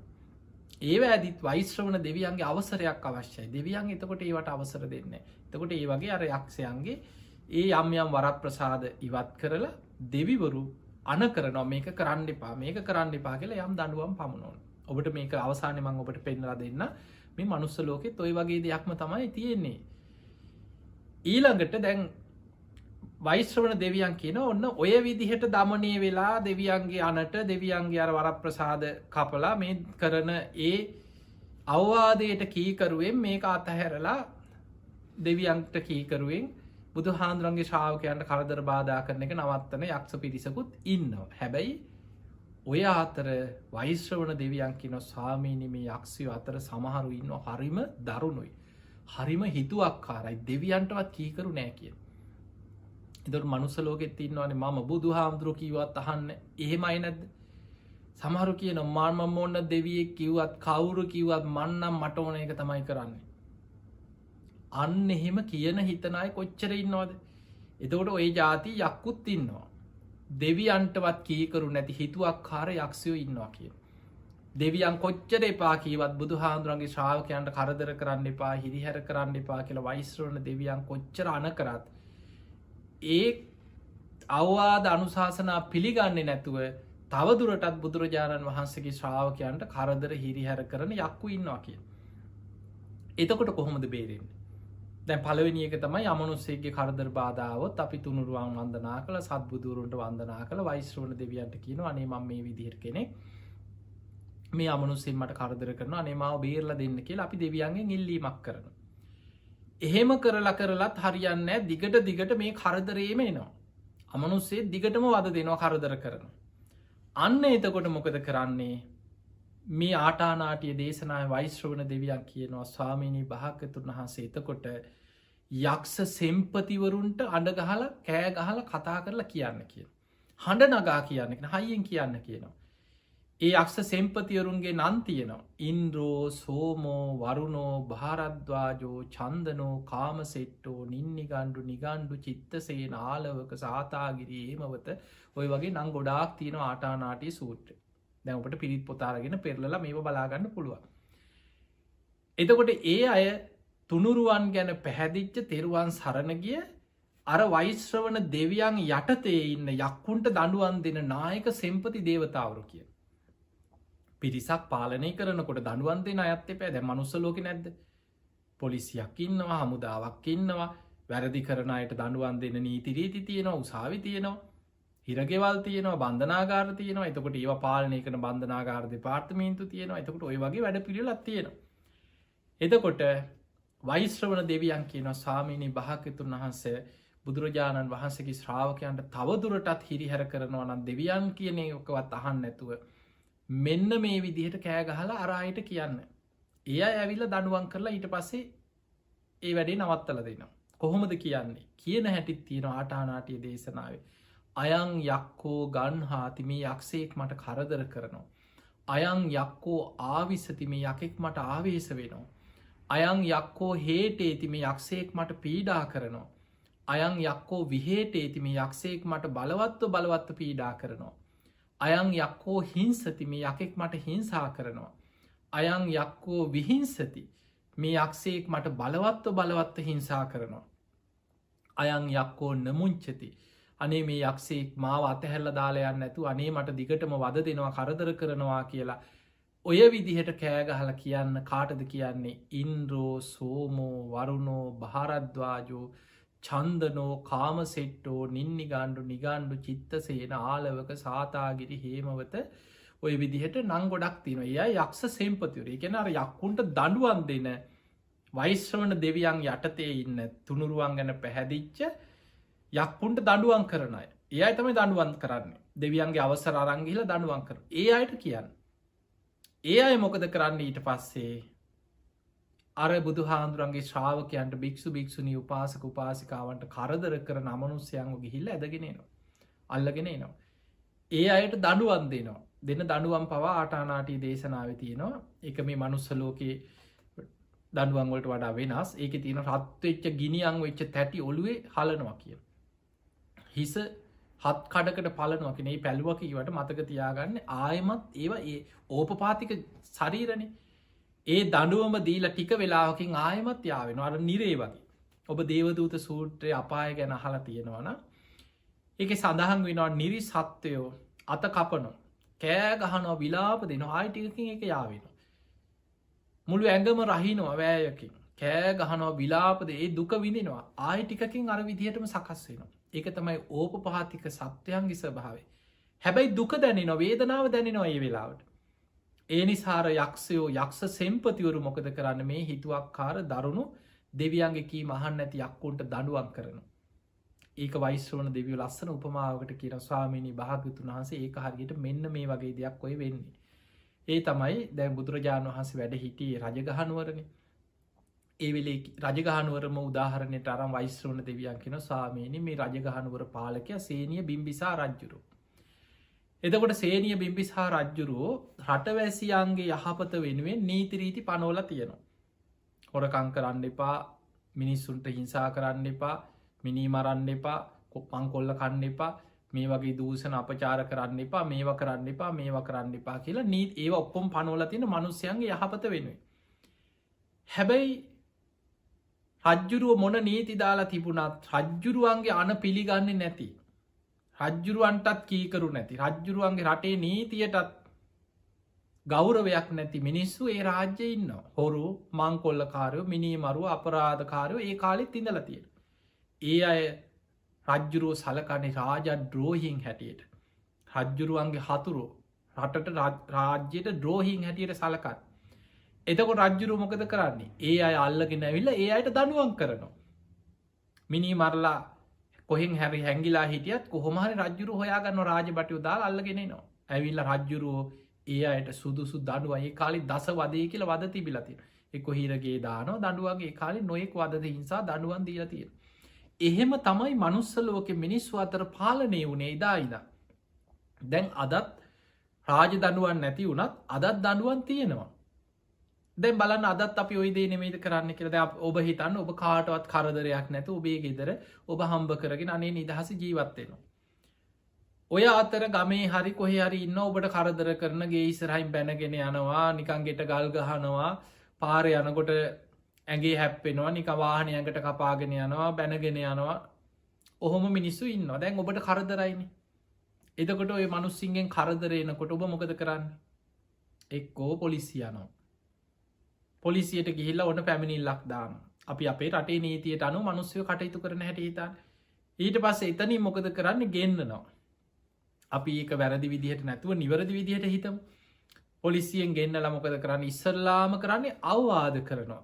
ඒ ඇදිත් වෛශ්‍රවණ දෙවියන්ගේ අවසරයක් අවශ්‍යයි දෙවියන් එතකොට ඒවට අවසර දෙන්න. එතකොට ඒ වගේ අර යක්ෂයන්ගේ ඒ යම්යම් වරප්‍රසාද ඉවත් කරලා දෙවිවරු අන කරනවා මේක කරන්න එපා මේක කරන්න එපා කියලා යම් දඩුවම් පමුණුවන්. ඔබට මේක අවසානය මං ඔබට පෙන්ලා දෙන්න මේ මනුස්ස ලෝකෙත් ඔය වගේ දෙයක්ම තමයි තියෙන්නේ. ඊළඟට දැන් වෛශ්‍රවණ දෙවියන් කියන ඔන්න ඔය විදිහට දමනය වෙලා දෙවියන්ගේ අනට දෙවියන්ගේ අර වරප්‍රසාද කපලා මේ කරන ඒ අවවාදයට කීකරුවෙන් මේක අතහැරලා දෙවියන්ට කීකරුවෙන් බුදු හාන්දුරන්ගේ ශ්‍රාවකයන්ට කරදර බාධා කරන එක නවත්තන යක්ෂ පිරිසකුත් ඉන්නවා. හැබැයි ඔය අතර වෛශ්‍රවණ දෙවියන් කියන ස්වාමීනි මේ යක්ෂයෝ අතර සමහරු ඉන්න හරිම දරුණුයි. හරිම හිතුවක්කාරයි දෙවියන්ටවත් කීකරු නෑ කිය. එතට මනුස්ස ලෝකෙත් ඉන්නවනේ මම බුදු හාමුදුරුව කිවත් අහන්න එහෙමයි නැද්ද. සමහරු කියන මාර්මම ඔන්න දෙවියෙක් කිව්වත් කවුරු කිව්වත් මන්නම් මට ඕන එක තමයි කරන්නේ. අන්න එහෙම කියන හිතනයි කොච්චර ඉන්නවද. එතකොට ඔය ජාති යක්කුත් ඉන්නවා. දෙවියන්ටවත් කීකරු නැති හිතුවක් කාර යක්ෂයෝ ඉන්නවා කිය. දෙවියන් කොච්චර එපා කීවත් බුදු හාමුදුරන්ගේ ශ්‍රාවකයන්ට කරදර කරන්න එපා හිරිහැර කරන්න එපා කියලා වෛශ්‍රවන දෙවියන් කොච්චර අන කරත් ඒ අවවාද අනුශාසනා පිළිගන්නේ නැතුව තවදුරටත් බුදුරජාණන් වහන්සේගේ ශ්‍රාවකයන්ට කරදර හිරිහැර කරන යක්කු ඉන්නවා කිය. එතකොට කොහොමද බේරෙන්නේ? දැන් පළවෙනි එක තමයි අමනුස්සයෙක්ගේ කරදර බාධාවොත් අපි තුනුරුවන් වන්දනා කළ සත්බුදුරුවන්ට වන්දනා කළ වෛශ්‍රවන දෙවියන්ට කියනවා අනේ මම මේ විදිහට කෙනෙක් මේ අමනුස්සයෙන් මට කරදර කරනවා අනේ මාව බේරලා දෙන්න කියලා අපි දෙවියන්ගෙන් ඉල්ලීමක් කරනවා. එහෙම කරලත් හරියන්නේ නැහැ. දිගට මේ කරදරේම එනවා. අමනුස්සේ දිගටම වද දෙනවා කරදර කරනවා. අන්න එතකොට මොකද කරන්නේ? මේ ආටානාටිය දේශනාවේ වෛශ්‍රවන දෙවියන් කියනවා ස්වාමීනී භාග්‍යවතුන් වහන්සේ එතකොට යක්ෂ සෙම්පතිවරුන්ට අඬ ගහලා කෑ ගහලා කතා කරලා කියන්න කියන. හඬ නගා කියන්න කියන. හයියෙන් කියන්න කියනවා. ඒ යක්ෂ සෙම්පතිවරුන්ගේ නම් තියෙනවා. ඉන්ද්‍රෝ, සෝමෝ, වරුණෝ, භාරද්වාජෝ, චන්දනෝ, කාමසෙට්ටෝ, නින්නිගණ්ඩු, නිගණ්ඩු, චිත්තසේන, ආලවක, සාතාගිරි, හේමවත ඔය වගේ නම් ගොඩාක් තියෙනවා ආටානාටිය සූත්‍රය. දැන් ඔබට පිරිත් පොත අරගෙන පෙරලලා මේව බලාගන්න පුළුවන්. එතකොට ඒ අය තුනුරුවන් ගැන පැහැදිච්ච තෙරුවන් සරණ ගිය අර වෛශ්‍රවන දෙවියන් යටතේ ඉන්න යක්කුන්ට දඬුවම් දෙන නායක සෙම්පති දේවතාවරු කිය. පිරිසක් පාලනය කරනකොට දඬුවම් දෙන අයත් එපා. දැන් මනුස්ස ලෝකේ නැද්ද? පොලිසියක් ඉන්නවා, හමුදාවක් ඉන්නවා, වැරදි කරන අයට දඬුවම් දෙන නීති රීති තියෙනවා, උසාවි තියෙනවා. හිරගෙවල් තියෙනවා, බන්ධනාගාර තියෙනවා. එතකොට ඒවා පාලනය කරන බන්ධනාගාර දෙපාර්තමේන්තු තියෙනවා. එතකොට ඔය වගේ වැඩ පිළිවෙලක් තියෙනවා. එතකොට වෛශ්‍රවන දෙවියන් කියනවා ස්වාමීනි භාග්‍යවතුන් වහන්සේ බුදුරජාණන් වහන්සේගේ ශ්‍රාවකයන්ට තවදුරටත් හිරිහැර කරනවා නම් දෙවියන් කියන එකවත් අහන්න නැතුව මෙන්න මේ විදිහට කෑ ගහලා අර අයට කියන්න. ඒ අය ඇවිල්ලා දඬුවම් කරලා ඊට පස්සේ ඒ වැඩේ නවත්තලා දෙනවා. කොහොමද කියන්නේ? කියන හැටිත් තියෙනවා ආටානාටිය දේශනාවේ. අයං යක්කෝ ගන්හාති මේ යක්ෂයෙක් මට කරදර කරනවා. අයං යක්කෝ ආවිසති මේ යකෙක් මට ආවේශ වෙනවා. අයං යක්කෝ හේටේති මේ යක්ෂයෙක් මට පීඩා කරනවා. අයං යක්කෝ විහේටේති මේ යක්ෂයෙක් මට බලවත්ව පීඩා කරනවා. අයං යක්කෝ හිංසති මේ යකෙක් මට හිංසා කරනවා. අයං යක්කෝ විහිංසති මේ යක්ෂයෙක් මට බලවත්ව හිංසා කරනවා. අයං යක්කෝ නමුංචති අනේ මේ යක්ෂයෙක් මාව අතහැරලා දාලා යන්න නැතුව අනේ මට දිගටම වද දෙනවා කරදර කරනවා කියලා ඔය විදිහට කෑ ගහලා කියන්න කාටද කියන්නේ? ඉන්ද්‍රෝ, සෝමෝ, වරුණෝ, භාරද්වාජෝ, චන්දනෝ, කාමසෙට්ටෝ, නින්නිගණ්ඩු, නිගණ්ඩු, චිත්තසේන, ආලවක, සාතාගිරි, හේමවත ඔය විදිහට නම් ගොඩක් තියෙනවා. එයා යක්ෂ සෙම්පතිවරු. ඒ කියන්නේ අර යක්කුන්ට දඬුවම් දෙන වෛශ්‍රවන දෙවියන් යටතේ ඉන්න තුනුරුවන් ගැන පැහැදිච්ච යක්කුන්ට දඬුවම් කරන අය. ඒ අය තමයි දඬුවම් කරන්නේ. දෙවියන්ගේ අවසර අරන් ගිහලා දඬුවම් කරනවා. ඒ අයට කියන්නේ. ඒ අය මොකද කරන්නේ ඊට පස්සේ? අර බුදුහාඳුරන්ගේ ශ්‍රාවකයන්ට භික්ෂු භික්ෂුණී උපාසක උපාසිකාවන්ට කරදර කරන අමනුෂ්‍යයන්ව ගිහිල්ලා ඇදගෙන එනවා. අල්ලගෙන එනවා. ඒ අයට දඬුවම් දෙනවා. දෙන දඬුවම් පවා ආටානාටිය දේශනාවේ තියෙනවා. ඒක මේ මනුස්ස ලෝකේ දඬුවම් වලට වඩා වෙනස්. ඒකේ තියෙන රත් වෙච්ච ගිනියම් වෙච්ච තැටි ඔළුවේ හලනවා කියන. හිස හත් කඩකට පලනවා කියන. මේ පැලුවා කියවට මතක තියාගන්න ආයෙමත් ඒවා ඒ ඕපපාතික ශරීරනේ. ඒ දඬුවම දීලා ටික වෙලාවකින් ආයෙමත් යාවෙනවා. අර නිරේ වගේ. ඔබ දේවදූත සූත්‍රයේ අපාය ගැන අහලා තියෙනවා නම් ඒකේ සඳහන් වෙනවා නිරි සත්වයෝ අත කපනවා. කෑ ගහනවා, විලාප දෙනවා. ආයෙ ටිකකින් ඒක යාවෙනවා. මුළු ඇඟම රහිනවා වෑයකින්. කෑ ගහනවා, විලාප දෙයි, ඒ දුක විඳිනවා. ආයෙ ටිකකින් අර විදිහටම සකස් වෙනවා. ඒක තමයි ඕපපාතික සත්වයන්ගේ ස්වභාවය. හැබැයි දුක දැනෙනවා, වේදනාව දැනෙනවා මේ වෙලාවට. ඒ නිසා යක්ෂයෝ යක්ෂ සෙම්පතිවරු මොකද කරන්නේ? මේ හිතුවක්කාර දරුණු දෙවියන්ගේ කීම අහන්න නැති යක්කුන්ට දඬුවම් කරනවා. ඒක වෛශ්‍රවන දෙවියෝ ලස්සන උපමාවකට කියන ස්වාමීනි භාග්‍යවතුන් වහන්සේ ඒක හරියට මෙන්න මේ වගේ දෙයක් ඔය වෙන්නේ. ඒ තමයි දැන් බුදුරජාණන් වහන්සේ වැඩ සිටියේ රජගහනුවරනේ. ඒ වෙලේ රජගහනුවරම උදාහරණයට අරන් වෛශ්‍රවන දෙවියන් කියන ස්වාමීනි මේ රජගහනුවර පාලකයා සේනිය බිම්බිසාර රජුරෝ. එතකොට සේනිය බිම්බිසාර රජුරෝ රටවැසියන්ගේ යහපත වෙනුවෙන් නීති රීති පනවලා තියෙනවා. හොරකම් කරන්න එපා, මිනිස්සුන්ට හිංසා කරන්න එපා, මිනී මරන්න එපා, පංකොල්ල කන්න එපා, මේ වගේ දූෂණ අපචාර කරන්න එපා, මේවා කරන්න එපා, මේවා කරන්න එපා කියලා නීති ඒවා ඔක්කොම පනවලා තියෙන මිනිස්යන්ගේ යහපත වෙනුවෙන්. හැබැයි රජ්ජුරුව මොන නීති දාලා තිබුණත් රජ්ජුරුවන්ගේ අන පිළිගන්නේ නැති, රජ්ජුරුවන්ටත් කීකරු නැති, රජ්ජුරුවන්ගේ රටේ නීතියටත් ගෞරවයක් නැති මිනිස්සු ඒ රාජ්‍යයේ ඉන්නවා. හොරු, මංකොල්ලකාරයෝ, මිනීමරුව, අපරාධකාරයෝ ඒ කාලෙත් ඉඳලා තියෙනවා. ඒ අය රජ්ජුරුව සලකන්නේ රාජද්‍රෝහීන් හැටියට. රජ්ජුරුවන්ගේ හතුරෝ රටට රාජ්‍යයට ද්‍රෝහීන් හැටියට සලකන්නේ. එතකොට රජ්ජුරුව මොකද කරන්නේ? ඒ අය අල්ලගෙන ඇවිල්ලා ඒ අයට දඬුවම් කරනවා. මිනී මරලා කොහෙන් හැරි හැංගිලා හිටියත් කොහොම හරි රජ්ජුරුව හොයාගන්නවා, රාජබටයෝ දාලා අල්ලගෙන එනවා. ඇවිල්ලා රජ්ජුරුව ඒ අයට සුදුසු දඬුවම්, ඒ කාලේ දස වදේ කියලා වද තිබිලා තියෙනවා. එක්ක හිරගේ දානවා දඬුවම්, ඒ කාලේ නොයෙක් වද හිංසා දඬුවම් දීලා තියෙනවා. එහෙම තමයි මනුස්ස ලෝකෙ මිනිස්සු අතර පාලනය වුණේ එදා ඉඳන්. දැන් අදත් රාජ දඬුවම් නැති වුණත් අදත් දඬුවම් තියෙනවා. දැන් බලන්න අදත් අපි ওই දේ නෙමෙයිද කරන්න කියලා. දැන් ඔබ හිතන්න ඔබ කාටවත් කරදරයක් නැතුව ඔබේ ගෙදර ඔබ හම්බ කරගෙන අනේ නිදහස ජීවත් වෙනවා. ඔය අතර ගමේ හරි කොහේ හරි ඉන්න ඔබට කරදර කරන ගේ ඉස්සරහින් බැනගෙන යනවා, නිකන් ගෙට ගල් ගහනවා, පාරේ යනකොට ඇගේ හැප්පෙනවා, නිකන් වාහනයකට කපාගෙන යනවා, බැනගෙන යනවා. ඔහොම මිනිස්සු ඉන්නවා. දැන් ඔබට කරදරයිනේ. එතකොට ඔය මිනිස්සුන්ගෙන් කරදර එනකොට ඔබ මොකද කරන්නේ? එක්කෝ පොලිසිය යනවා. පොලිසියට ගිහිල්ලා ඔන්න පැමිණිල්ලක් දානවා. අපි අපේ රටේ නීතියට අනුව මිනිස්සුયો කටයුතු කරන හැටි හිතන්න. ඊට පස්සේ එතනින් මොකද කරන්නේ? ගෙන්නනවා. අපි ඒක වැරදි විදිහට නැතුව නිවැරදි විදිහට හිතමු. පොලිසියෙන් ගෙන්නලා මොකද කරන්නේ? ඉස්සල්ලාම කරන්නේ අවවාද කරනවා.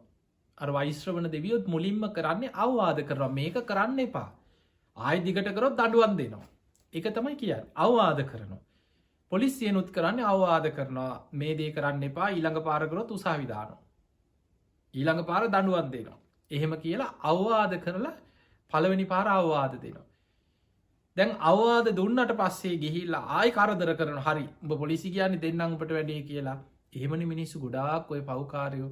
අර වෛශ්‍රවණ දෙවියොත් මුලින්ම කරන්නේ අවවාද කරනවා. මේක කරන්න එපා. ආයෙ දිගට කරොත් දඬුවම් දෙනවා. ඒක තමයි කියන්නේ. අවවාද කරනවා. පොලිසියනුත් කරන්නේ අවවාද කරනවා. මේ දේ කරන්න එපා. ඊළඟ පාර කරොත් උසාවි දානවා. ඊළඟ පාර දඬුවම් දෙනවා. එහෙම කියලා අවවාද කරලා පළවෙනි පාර අවවාද දෙනවා. දැන් අවවාද දුන්නට පස්සේ ගිහිල්ලා ආයි කරදර කරනවා. හරි උඹ පොලිසි කියන්නේ දෙන්නම් උඹට වැඩේ කියලා. එහෙමනේ මිනිස්සු ගොඩාක් ඔය පව්කාරයෝ.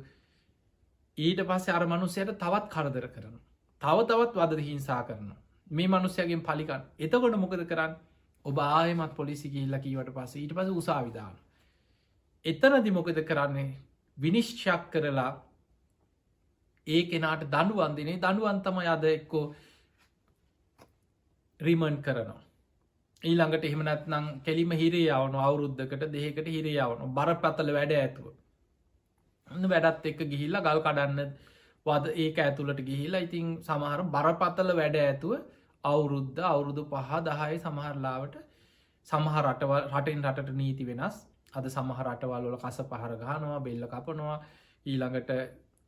ඊට පස්සේ අර මිනිස්සයාට තවත් කරදර කරනවා. තවත් වද හිංසා කරනවා. මේ මිනිස්සයාගෙන් පලි ගන්න. එතකොට මොකද කරන්නේ? ඔබ ආයෙමත් පොලිසි ගිහිල්ලා කීවට පස්සේ ඊට පස්සේ උසාවි දානවා. එතනදි මොකද කරන්නේ? විනිශ්චය කරලා ඒ කෙනාට දඬුවම් දෙන්නේ. දඬුවම් තමයි අද එක්කෝ රිමන්ඩ් කරනවා. ඊළඟට එහෙම නැත්නම් කෙලිම හිරේ යවනවා. අවුරුද්දකට දෙකකට හිරේ යවනවා. බරපතල වැඩ ඇතුව. වැඩත් එක්ක ගිහිල්ලා ගල් කඩන්න වද ඒක ඇතුළට ගිහිල්ලා ඉතින් සමහර බරපතල වැඩ ඇතුව අවුරුදු 5-10 සමහරලාවට සමහර රටෙන් රටට නීති වෙනස්. අද සමහර රටවල් වල කස පහර ගහනවා, බෙල්ල කපනවා, ඊළඟට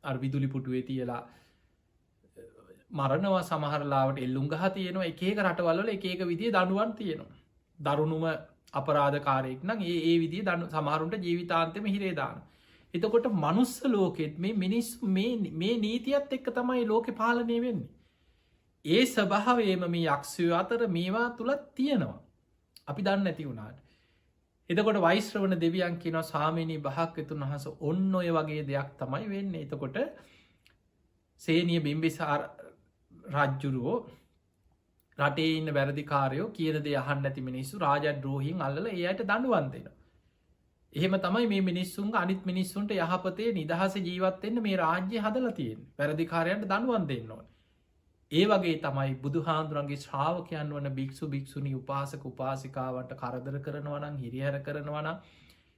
අර විදුලි පුටුවේ තියලා මරනවා, සමහරලාවට එල්ලුම් ගහ තියෙනවා. එක එක රටවල් වල එක එක විදිහේ දඬුවම් තියෙනවා. දරුණුම අපරාධකාරයෙක් නම් ඒ විදිහේ සමහරුන්ට ජීවිතාන්තෙම හිරේ දානවා. එතකොට මනුස්ස ලෝකෙත් මේ මිනිස්සු මේ නීතියත් එක්ක තමයි ලෝකෙ පාලනය වෙන්නේ. ඒ ස්වභාවයම මේ යක්ෂයෝ අතර මේවා තුලත් තියෙනවා. අපි දන්නේ නැති වුණාට. එතකොට වෛශ්‍රවණ දෙවියන් කියනවා සාමිනී භාග්‍යතුන් වහන්සේ ඔන්න ඔය වගේ දෙයක් තමයි වෙන්නේ. එතකොට සේනිය බිම්බිසාර රජ්ජුරුවෝ රටේ ඉන්න වැරදිකාරයෝ කියන දේ අහන්න නැති මිනිස්සු රාජද්‍රෝහීන් අල්ලලා ඒ අයට දඬුවම් දෙනවා. එහෙම තමයි මේ මිනිස්සුන්ගේ අනිත් මිනිස්සුන්ට යහපතේ නිදහස ජීවත් වෙන්න මේ රාජ්‍ය හදලා තියෙන්නේ. වැරදිකාරයන්ට දඬුවම් දෙන්න ඕනේ. ඒ වගේ තමයි බුදුහාඳුරන්ගේ ශ්‍රාවකයන් වන භික්ෂු භික්ෂුණී උපාසක උපාසිකාවන්ට කරදර කරනවා නම්, හිරිහැර කරනවා නම්,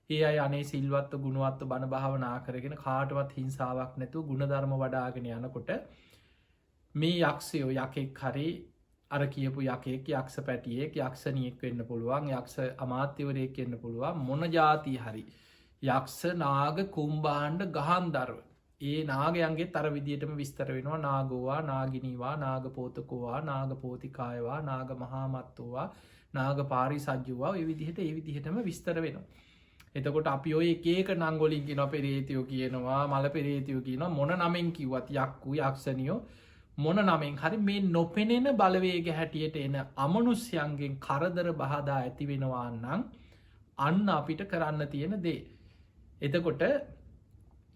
ඒ අය අනේ සිල්වත්ව ගුණවත්ව බණ භාවනා කරගෙන කාටවත් හිංසාවක් නැතුව ගුණධර්ම වඩාගෙන යනකොට මේ යක්ෂයෝ යකෙක් හරි අර කියපු යකෙක්, යක්ෂ පැටියෙක්, යක්ෂණියෙක් වෙන්න පුළුවන්, යක්ෂ අමාත්‍යවරයෙක් වෙන්න පුළුවන්, මොන જાති හරි යක්ෂ නාග කුම්භාණ්ඩ ගහන්දරව ඒ නාගයන්ගේ තර විදියටම විස්තර වෙනවා. නාගෝවා, නාගිනීවා, නාගපෝතකෝවා, නාගපෝතිකායවා, නාග මහාමත්තෝවා, නාග පාරිසජ්ජුවා, ඒ විදිහටම විස්තර වෙනවා. එතකොට අපි ඔය එක එක නම් වලින් කියනවා පෙරේතයෝ කියනවා, මල පෙරේතයෝ කියනවා, මොන නමෙන් කිව්වත් යක්කු යක්ෂණියෝ මොන නමෙන් හරි මේ නොපෙනෙන බලවේග හැටියට එන අමනුෂ්‍යයන්ගෙන් කරදර බාධා ඇති වෙනවා නම් අන්න අපිට කරන්න තියෙන දේ. එතකොට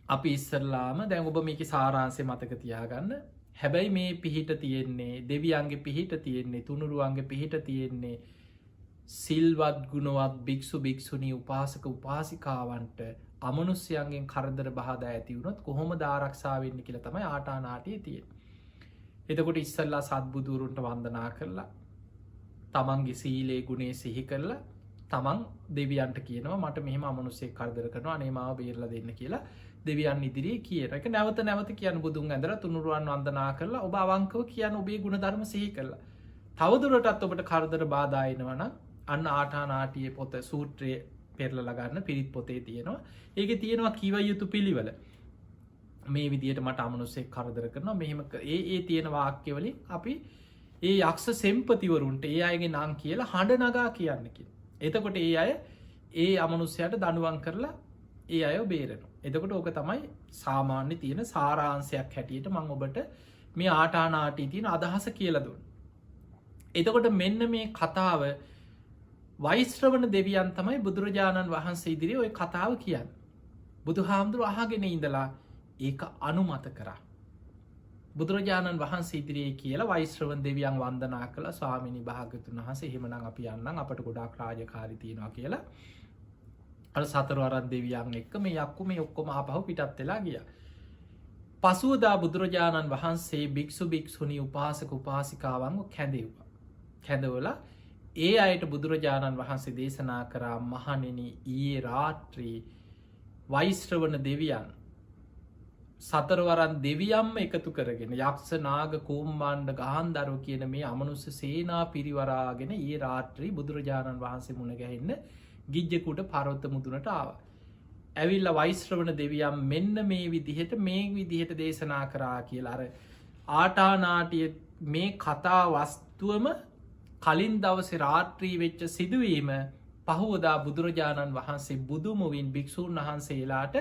අපි ඉස්සරලාම දැන් ඔබ මේකේ සාරාංශය මතක තියාගන්න. හැබැයි මේ පිහිට තියෙන්නේ දෙවියන්ගේ පිහිට තියෙන්නේ තුනුරුවන්ගේ පිහිට තියෙන්නේ සිල්වත් ගුණවත් භික්ෂු භික්ෂුණී උපාසක උපාසිකාවන්ට අමනුස්්‍යයන්ගෙන් කරදර බාධ ඇතිවුණොත් කොහොම ආරක්ෂාවෙන්න කියල තමයි ආටානාටිය තිය. එතකොට ඉස්සල්ලා සත්බුදුරුන්ට වන්දනා කරලා තමන්ගේ සීලේ ගුණේ සිහි කරලා තමන් දෙවියන්ට කියනවා මට මෙහම අමනුසේ කරදර කරනවා අනේමාව බේරල දෙන්න කියලා දෙවියන් ඉදිරියේ කියන එක නැවත නැවත කියන්න බුදුන් ඇදර තුනුරුවන් වන්දනා කරලා ඔබ අවංකව කියන්න ඔබේ ගුණ ධර්ම සිහි කරලා තවදුරටත් ඔබට කරදර බාධායනවන අන්න ආටානාටිය පොත සූත්‍රය පෙරල ලගන්න පිරිත් පොතේ තියෙනවා ඒක තියෙනවා කිව යුතු පිළිවල මේ විදියට මට අමනුස්සේ කරදර කරනවා මෙහෙම ඒ තියෙන වාක්‍යවලින් අපි ඒ යක්ෂ සෙම්පතිවරුන්ට ඒ අයගේ නං කියලා හඬ නගා කියන්නකි. එතකොට ඒ අය ඒ අමනුස්්‍යයට දනුවන් කරලා ඒ අය බේරෙන. එතකොට ඕක තමයි සාමාන්‍ය තියෙන සාරාන්සයක් හැටියට මං ඔබට මේ ආටානාටී තියෙන අදහස කියලදුන්. එතකොට මෙන්න මේ කතාව වෛශ්‍රවණ දෙවියන් තමයි බුදුරජාණන් වහන්සේ ඉදිරි ඔය කතාව කියන්න. බුදු හාමුදුරු අහගෙන ඉඳලා ඒක අනුමත කරා. බුදුරජාණන් වහන්සේ ඉදිරියේ කියලා වෛශ්‍රවන් දෙවියන් වන්දනා කළ ස්වාමිනි භාගතුන් වහස එහෙමනම් අපි යන්නම් අපට ගොඩාක් රාජකාරි තියෙනවා කියලා අර සතරවරන් දෙවියන් එක්ක මේ යක්කු මේ ඔක්කොම ආපහු පිටත් වෙලා ගියා. පසුවදා බුදුරජාණන් වහන්සේ භික්ෂු භික්ෂුණී උපාසක උපාසිකාවන්ව කැඳෙව්වා. කැඳවලා ඒ අයට බුදුරජාණන් වහන්සේ දේශනා කරා මහණෙනි ඊයේ රාත්‍රී වෛශ්‍රවණ දෙවියන් සතරවරන් දෙවියම්ම එකතු කරගෙන යක්ෂ නාග කූම්මාණ්ඩ ගහන්දරව කියන මේ අමනුස්ස සේනා පිරිවරාගෙන ඒ රාත්‍රී බුදුරජාණන් වහන්සේ මුණගැහෙන්න ගිජ්ජකුට පරොත්ත මුදුනට ආව. ඇවිල්ල වෛශ්‍රවණ දෙවියම් මෙන්න මේ විදිහට දේශනා කරා කියලා අර ආටානාටිය මේ කතා වස්තුවම කලින් දවස රාත්‍රී වෙච්ච සිදුවීම පහුවදා බුදුරජාණන් වහන්සේ බුදුමුවින් භික්‍ෂූන් වහන්සේලාට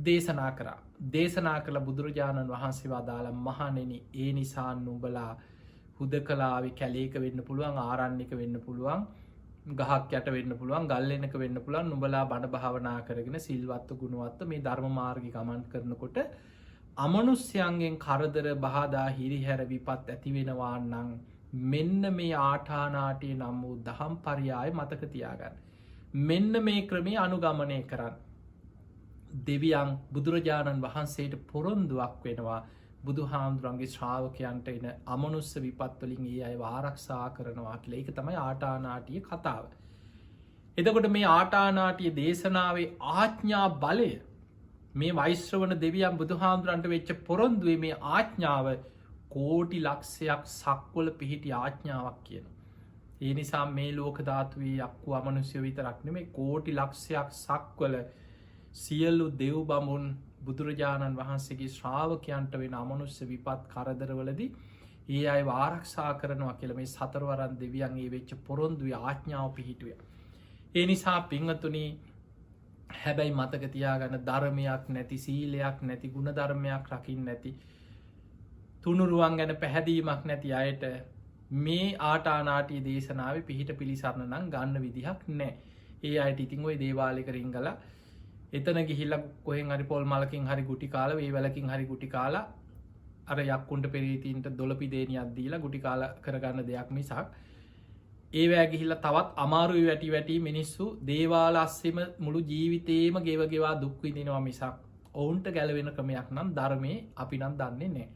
දේශනා කරා. දේශනා කළ බුදුරජාණන් වහන්සේ වදාළ මහනෙන ඒ නිසා නුබලා හුද කලාවි කැලේක වෙන්න පුළුවන් ආරණ්‍යක වෙන්න පුළුවන් ගහක් යට වෙන්න පුළුවන් ගල්ලෙනක වෙන්න පුළුවන් නුබලා බණ භාවනා කරගෙන සිල්වත්ව ගුණවත්ව මේ ධර්ම මාර්ගි ගමන් කරනකොට අමනුස්්‍යයන්ගෙන් කරදර බාධා හිරිහැර විපත් ඇතිවෙනවාන්නං මෙන්න මේ ආටානාටය නම් වූ දහම් පරියාය මතක තියාගන්න. මෙන්න මේ ක්‍රමේ අනුගමනය කරන්න. දෙවියන් බුදුරජාණන් වහන්සේට පොරොන්දුවක් වෙනවා බුදු හාමුදුරන්ගේ ශ්‍රාවකයන්ට එන අමනුස්ස විපත්වලින් ඒ අය ආරක්ෂා කරනවා කියල එක තමයි ආටානාටිය කතාව. එතකොට මේ ආටානාටිය දේශනාවේ ආච්ඥා බලය මේ වෛශ්‍රවණ දෙවියන් බුදු හාමුදුරන්ට වෙච්ච පොරොන්දුවේ මේ ආච්ඥාව කෝටි ලක්ෂයක් සක්වල පිහිටි ආච්ඥාවක් කියන. ඒ නිසා මේ ලෝක ධාතුවේ යක්කු අමනුස්්‍ය විතරක්න මේ කෝටි ලක්ෂයක් සක්වල සියල්ලු දෙව් බමුන් බුදුරජාණන් වහන්සේගේ ශ්‍රාවකයන්ට වෙන අමනුස්්‍ය විපත් කරදරවලදී ඒ අය ආරක්ෂා කරනවා කියල මේ සතරවරන් දෙවියන්ගේ වෙච්ච පොරොන්දුව ආඥාව පිහිටුව. ඒ නිසා පිංහතුනි හැබැයි මතකතියාගන්න ධර්මයක් නැති සීලයක් නැති ගුණ ධර්මයක් රකිින් නැති තුනුරුවන් ගැන පැහැදීමක් නැති අයට මේ ආටානාටී දේශනාව පිහිට පිළිසරණ නම් ගන්න විදිහක් නෑ. ඒ අයට ඉතිං ඔය දේවාලික රිංගල එතන ගිහිල්ල කොහෙන් හරි පොල් මලකින් හරි ගුටි කාල ඒ වැලකින් හරි ගුටි කාලා අර යක්කුන්ට පෙරීතින්ට දොලපි දේනි අද්දීලා ගුටි කාල කරගන්න දෙයක් මිසක් ඒවෑ ගිහිල්ල තවත් අමාරුයි වැටි වැටි මිනිස්සු දේවාල අස්සෙම මුළු ජීවිතේම ගෙවගෙවා දුක්විදිනවා මිසක් ඔවුන්ට ගැලවෙන ක්‍රමයක් නම් ධර්මය අපි නම් දන්නේ නෑ.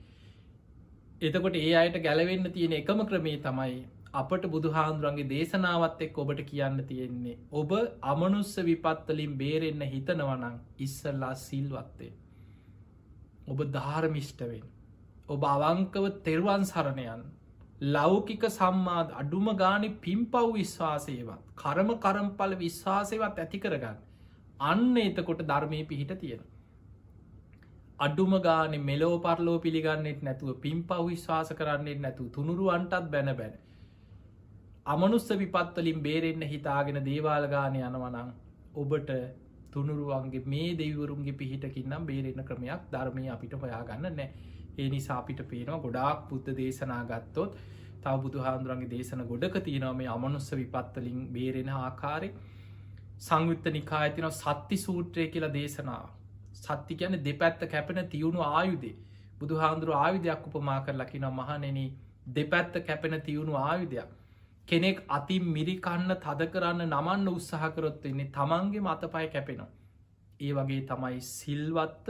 එතකොට ඒ අයට ගැලවෙන්න තියෙන එකම ක්‍රමේ තමයි අපට බුදු හාන්දුරන්ගේ දේශනාවත් එක් ඔබට කියන්න තියෙන්නේ ඔබ අමනුස්ස විපත්තලින් බේරෙන්න හිතනවනං ඉස්සල්ලා සිල්වත්තේ. ඔබ ධාර්මිෂ්ටවෙන් ඔබ අවංකව තෙරුවන් සරණයන් ලෞකික සම්මාද අඩුම ගානෙ පිම්පව් විශ්වාසයවත් කරම කරම්පල විශ්වාසයවත් ඇති කරගන්න අන්න එතකොට ධර්මය පිහිට තියෙන. අඩුම ගානෙ මෙලෝ පරලෝ පිළිගන්නෙත් නැතුව පිම්පව් විශ්වාස කරන්නෙත් නැතු තුනුරුවන්ටත් බැන බැන. අමනුස්ස විපත්වලින් බේරෙන්න්න හිතාගෙන දේවාල ගානය යනවනං ඔබට තුනුරුවන්ගේ මේ දෙවරුන්ගේ පිහිටකින්නම් බේරෙන ක්‍රමයක් ධර්මය අපිට හොයාගන්න නෑ. ඒ නිසා අපිට පේනවා ගොඩාක් බුද්ධ දේශනා ගත්තොත් තව බුදු හාන්දුරන්ගේ දේශන ගොඩක තියනවා මේ අමනුස්ස විපත්වලින් බේරෙන ආකාරය සංයුත්ත නිකා ඇතින සත්ති සූත්‍රය කියලා දේශනාව. සත්ති කියන දෙපැත්ත කැපෙන තියුණු ආයුදේ බුදු හාමුදුරුව ආයුධයක් උපමා කර ලකින මහනෙන දෙපැත්ත කැපෙන තියුණු ආයුධයක්. කෙනෙක් අති මිරිකන්න තද කරන්න නමන්න උත්සාහකරොත් වෙන්නේ තමන්ගේ මතපය කැපෙනවා. ඒ වගේ තමයි සිල්වත්ත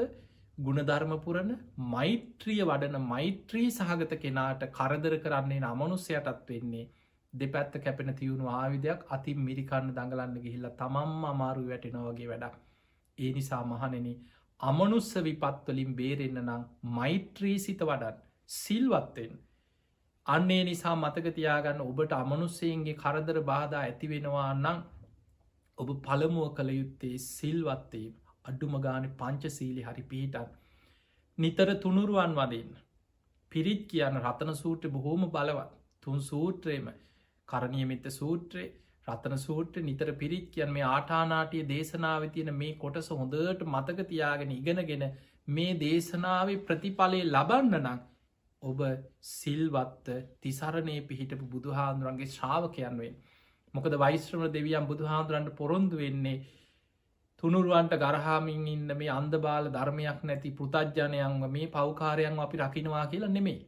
ගුණධර්මපුරණ මෛත්‍රිය වඩන මෛත්‍රී සහගත කෙනාට කරදර කරන්නේ අමනුස්්‍යයටත් වෙන්නේ දෙපැත්ත කැපෙන තියුණු ආවිධයක් අති මිරිකන්න දඟලන්න ගිහිල්ලා තමම්ම අමාරු වැටෙනවගේ වැඩක්. ඒ නිසා මහනෙන අමනුස්ස විපත්වලින් බේරෙන්න්න නම් මෛත්‍රී සිත වඩන් සිල්වත්තෙන්. අන්නේ නිසා මතකතියාගන්න ඔබට අමනුස්සයන්ගේ කරදර බාධා ඇතිවෙනවා නම් ඔබ පළමුුව කළ යුත්තේ සිල්වත්තේ අඩුම ගාන පංචසීලි හරි පිහිටන්. නිතර තුනුරුවන් වදන්න. පිරිත් කියන රතන සූට්‍ර බොහෝම බලවත් තුන් සූත්‍රයම කරණීයමිත සූත්‍රයේ රතන සූට්‍ර නිතර පිරිත් කියන් මේ ආටානාටිය දේශනාව තියෙන මේ කොටස හොඳට මතක තියාගෙන ඉගෙනගෙන මේ දේශනාව ප්‍රතිඵලය ලබන්න නම් ඔබ සිල්වත්ත තිසරණය පිහිටපු බුදුහාන්දුරන්ගේ ශ්‍රාවකයන් වෙන්. මොකද වෛශ්‍රම දෙවියන් බුදුහාන්දුරන්ට පොරොන්දු වෙන්නේ තුනුරුවන්ට ගරහාමින් ඉන්න මේ අන්දබාල ධර්මයක් නැති පෘතජ්ජනයන්ව මේ පෞකාරයන් අපි රකිනවා කියලා නෙමේ.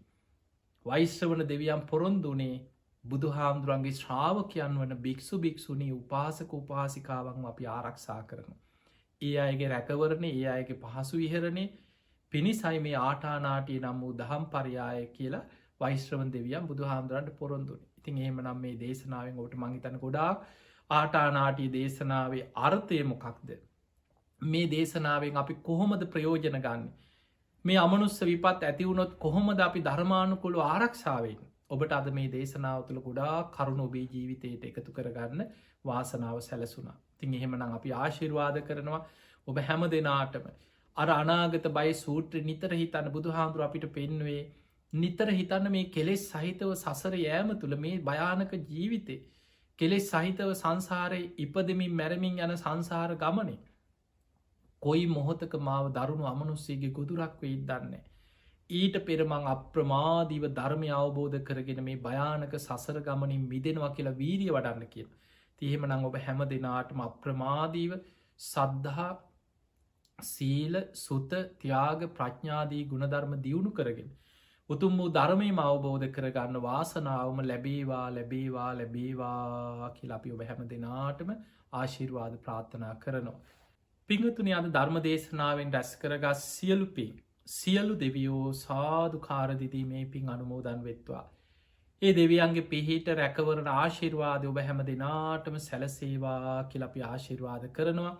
වෛශ්‍රවන දෙවියන් පොරොන්දුනේ බුදුහාමුදුරන්ගේ ශ්‍රාවකයන් වන භික්‍ෂු භික්‍ෂුණී උපාසක උපාසිකාවන් අපි ආරක්ෂා කරන. ඒ අයගේ රැකවරණ ඒ අයගේ පහසු විහරණය පිණිසයි මේ ආටානාටිය නම් වූ දහම් පරියාය කියලා වෛශ්‍රවන් දෙවියන් බුදුහාමුදුරන්ට පොරොන්දුන. ඉතින් එහෙම නම් මේ දේශනාවෙන් ඔට මංහිතන ගොඩාක් ආටානාටිය දේශනාවේ අර්ථය මොකක්ද. මේ දේශනාවෙන් අපි කොහොමද ප්‍රයෝජන ගන්න. මේ අමනුස්ස විපත් ඇතිවුණොත් කොහොමද අපි ධර්මානුකොළු ආරක්ෂාවෙන් ඔබට අද මේ දේශනාව තුළ ගොඩා කරුණු ඔබේ ජීවිතයට එකතු කරගන්න වාසනාව සැලසුනා. තින් එහෙමනම් අපි ආශිර්වාද කරනවා ඔබ හැම දෙනාටම අර අනාගත බයි සූත්‍ර නිතර හිතන්න බුදු හාමුදුර අපිට පෙන්වේ නිතර හිතන්න මේ කෙලෙස් සහිතව සසර යෑම තුළ මේ භයානක ජීවිතේ කෙලෙස් සහිතව සංසාරය ඉපදමින් මැරමින් යන සංසාර ගමනේ කොයි මොහොතක මාව දරුණු අමනුස්සේගේ ගොදුරක් වෙයිත් දන්නේ. ඊට පෙරමං අප්‍රමාදීව ධර්මය අවබෝධ කරගෙන මේ භයානක සසර ගමනින් මිදෙනවා කියලා වීරිය වඩන්න කිය. තිහෙම නං ඔබ හැම දෙනාටම අප්‍රමාදීව සද්ධහා සීල සුත ත්‍යාග ප්‍රඥාදී ගුණධර්ම දියුණු කරගෙන. උතුම් වූ ධර්මයම අවබෝධ කරගන්න වාසනාවම ලැබේවා ලැබේවා ලැබේවා කියලා අපි ඔබ හැම දෙනාටම ආශිර්වාද ප්‍රාර්ථනා කරනවා. පිංහතුනි අද ධර්ම දේශනාවෙන් රැස් කරගස් සියලු පින් සියලු දෙවියෝ සාධකාරදිදී මේ පින් අනුමෝදන් වෙත්වා. ඒ දෙවියන්ගේ පිහිට රැකවරණ ආශිර්වාද ඔබ හැම දෙනාටම සැලසේවා කියලපි ආශිර්වාද කරනවා.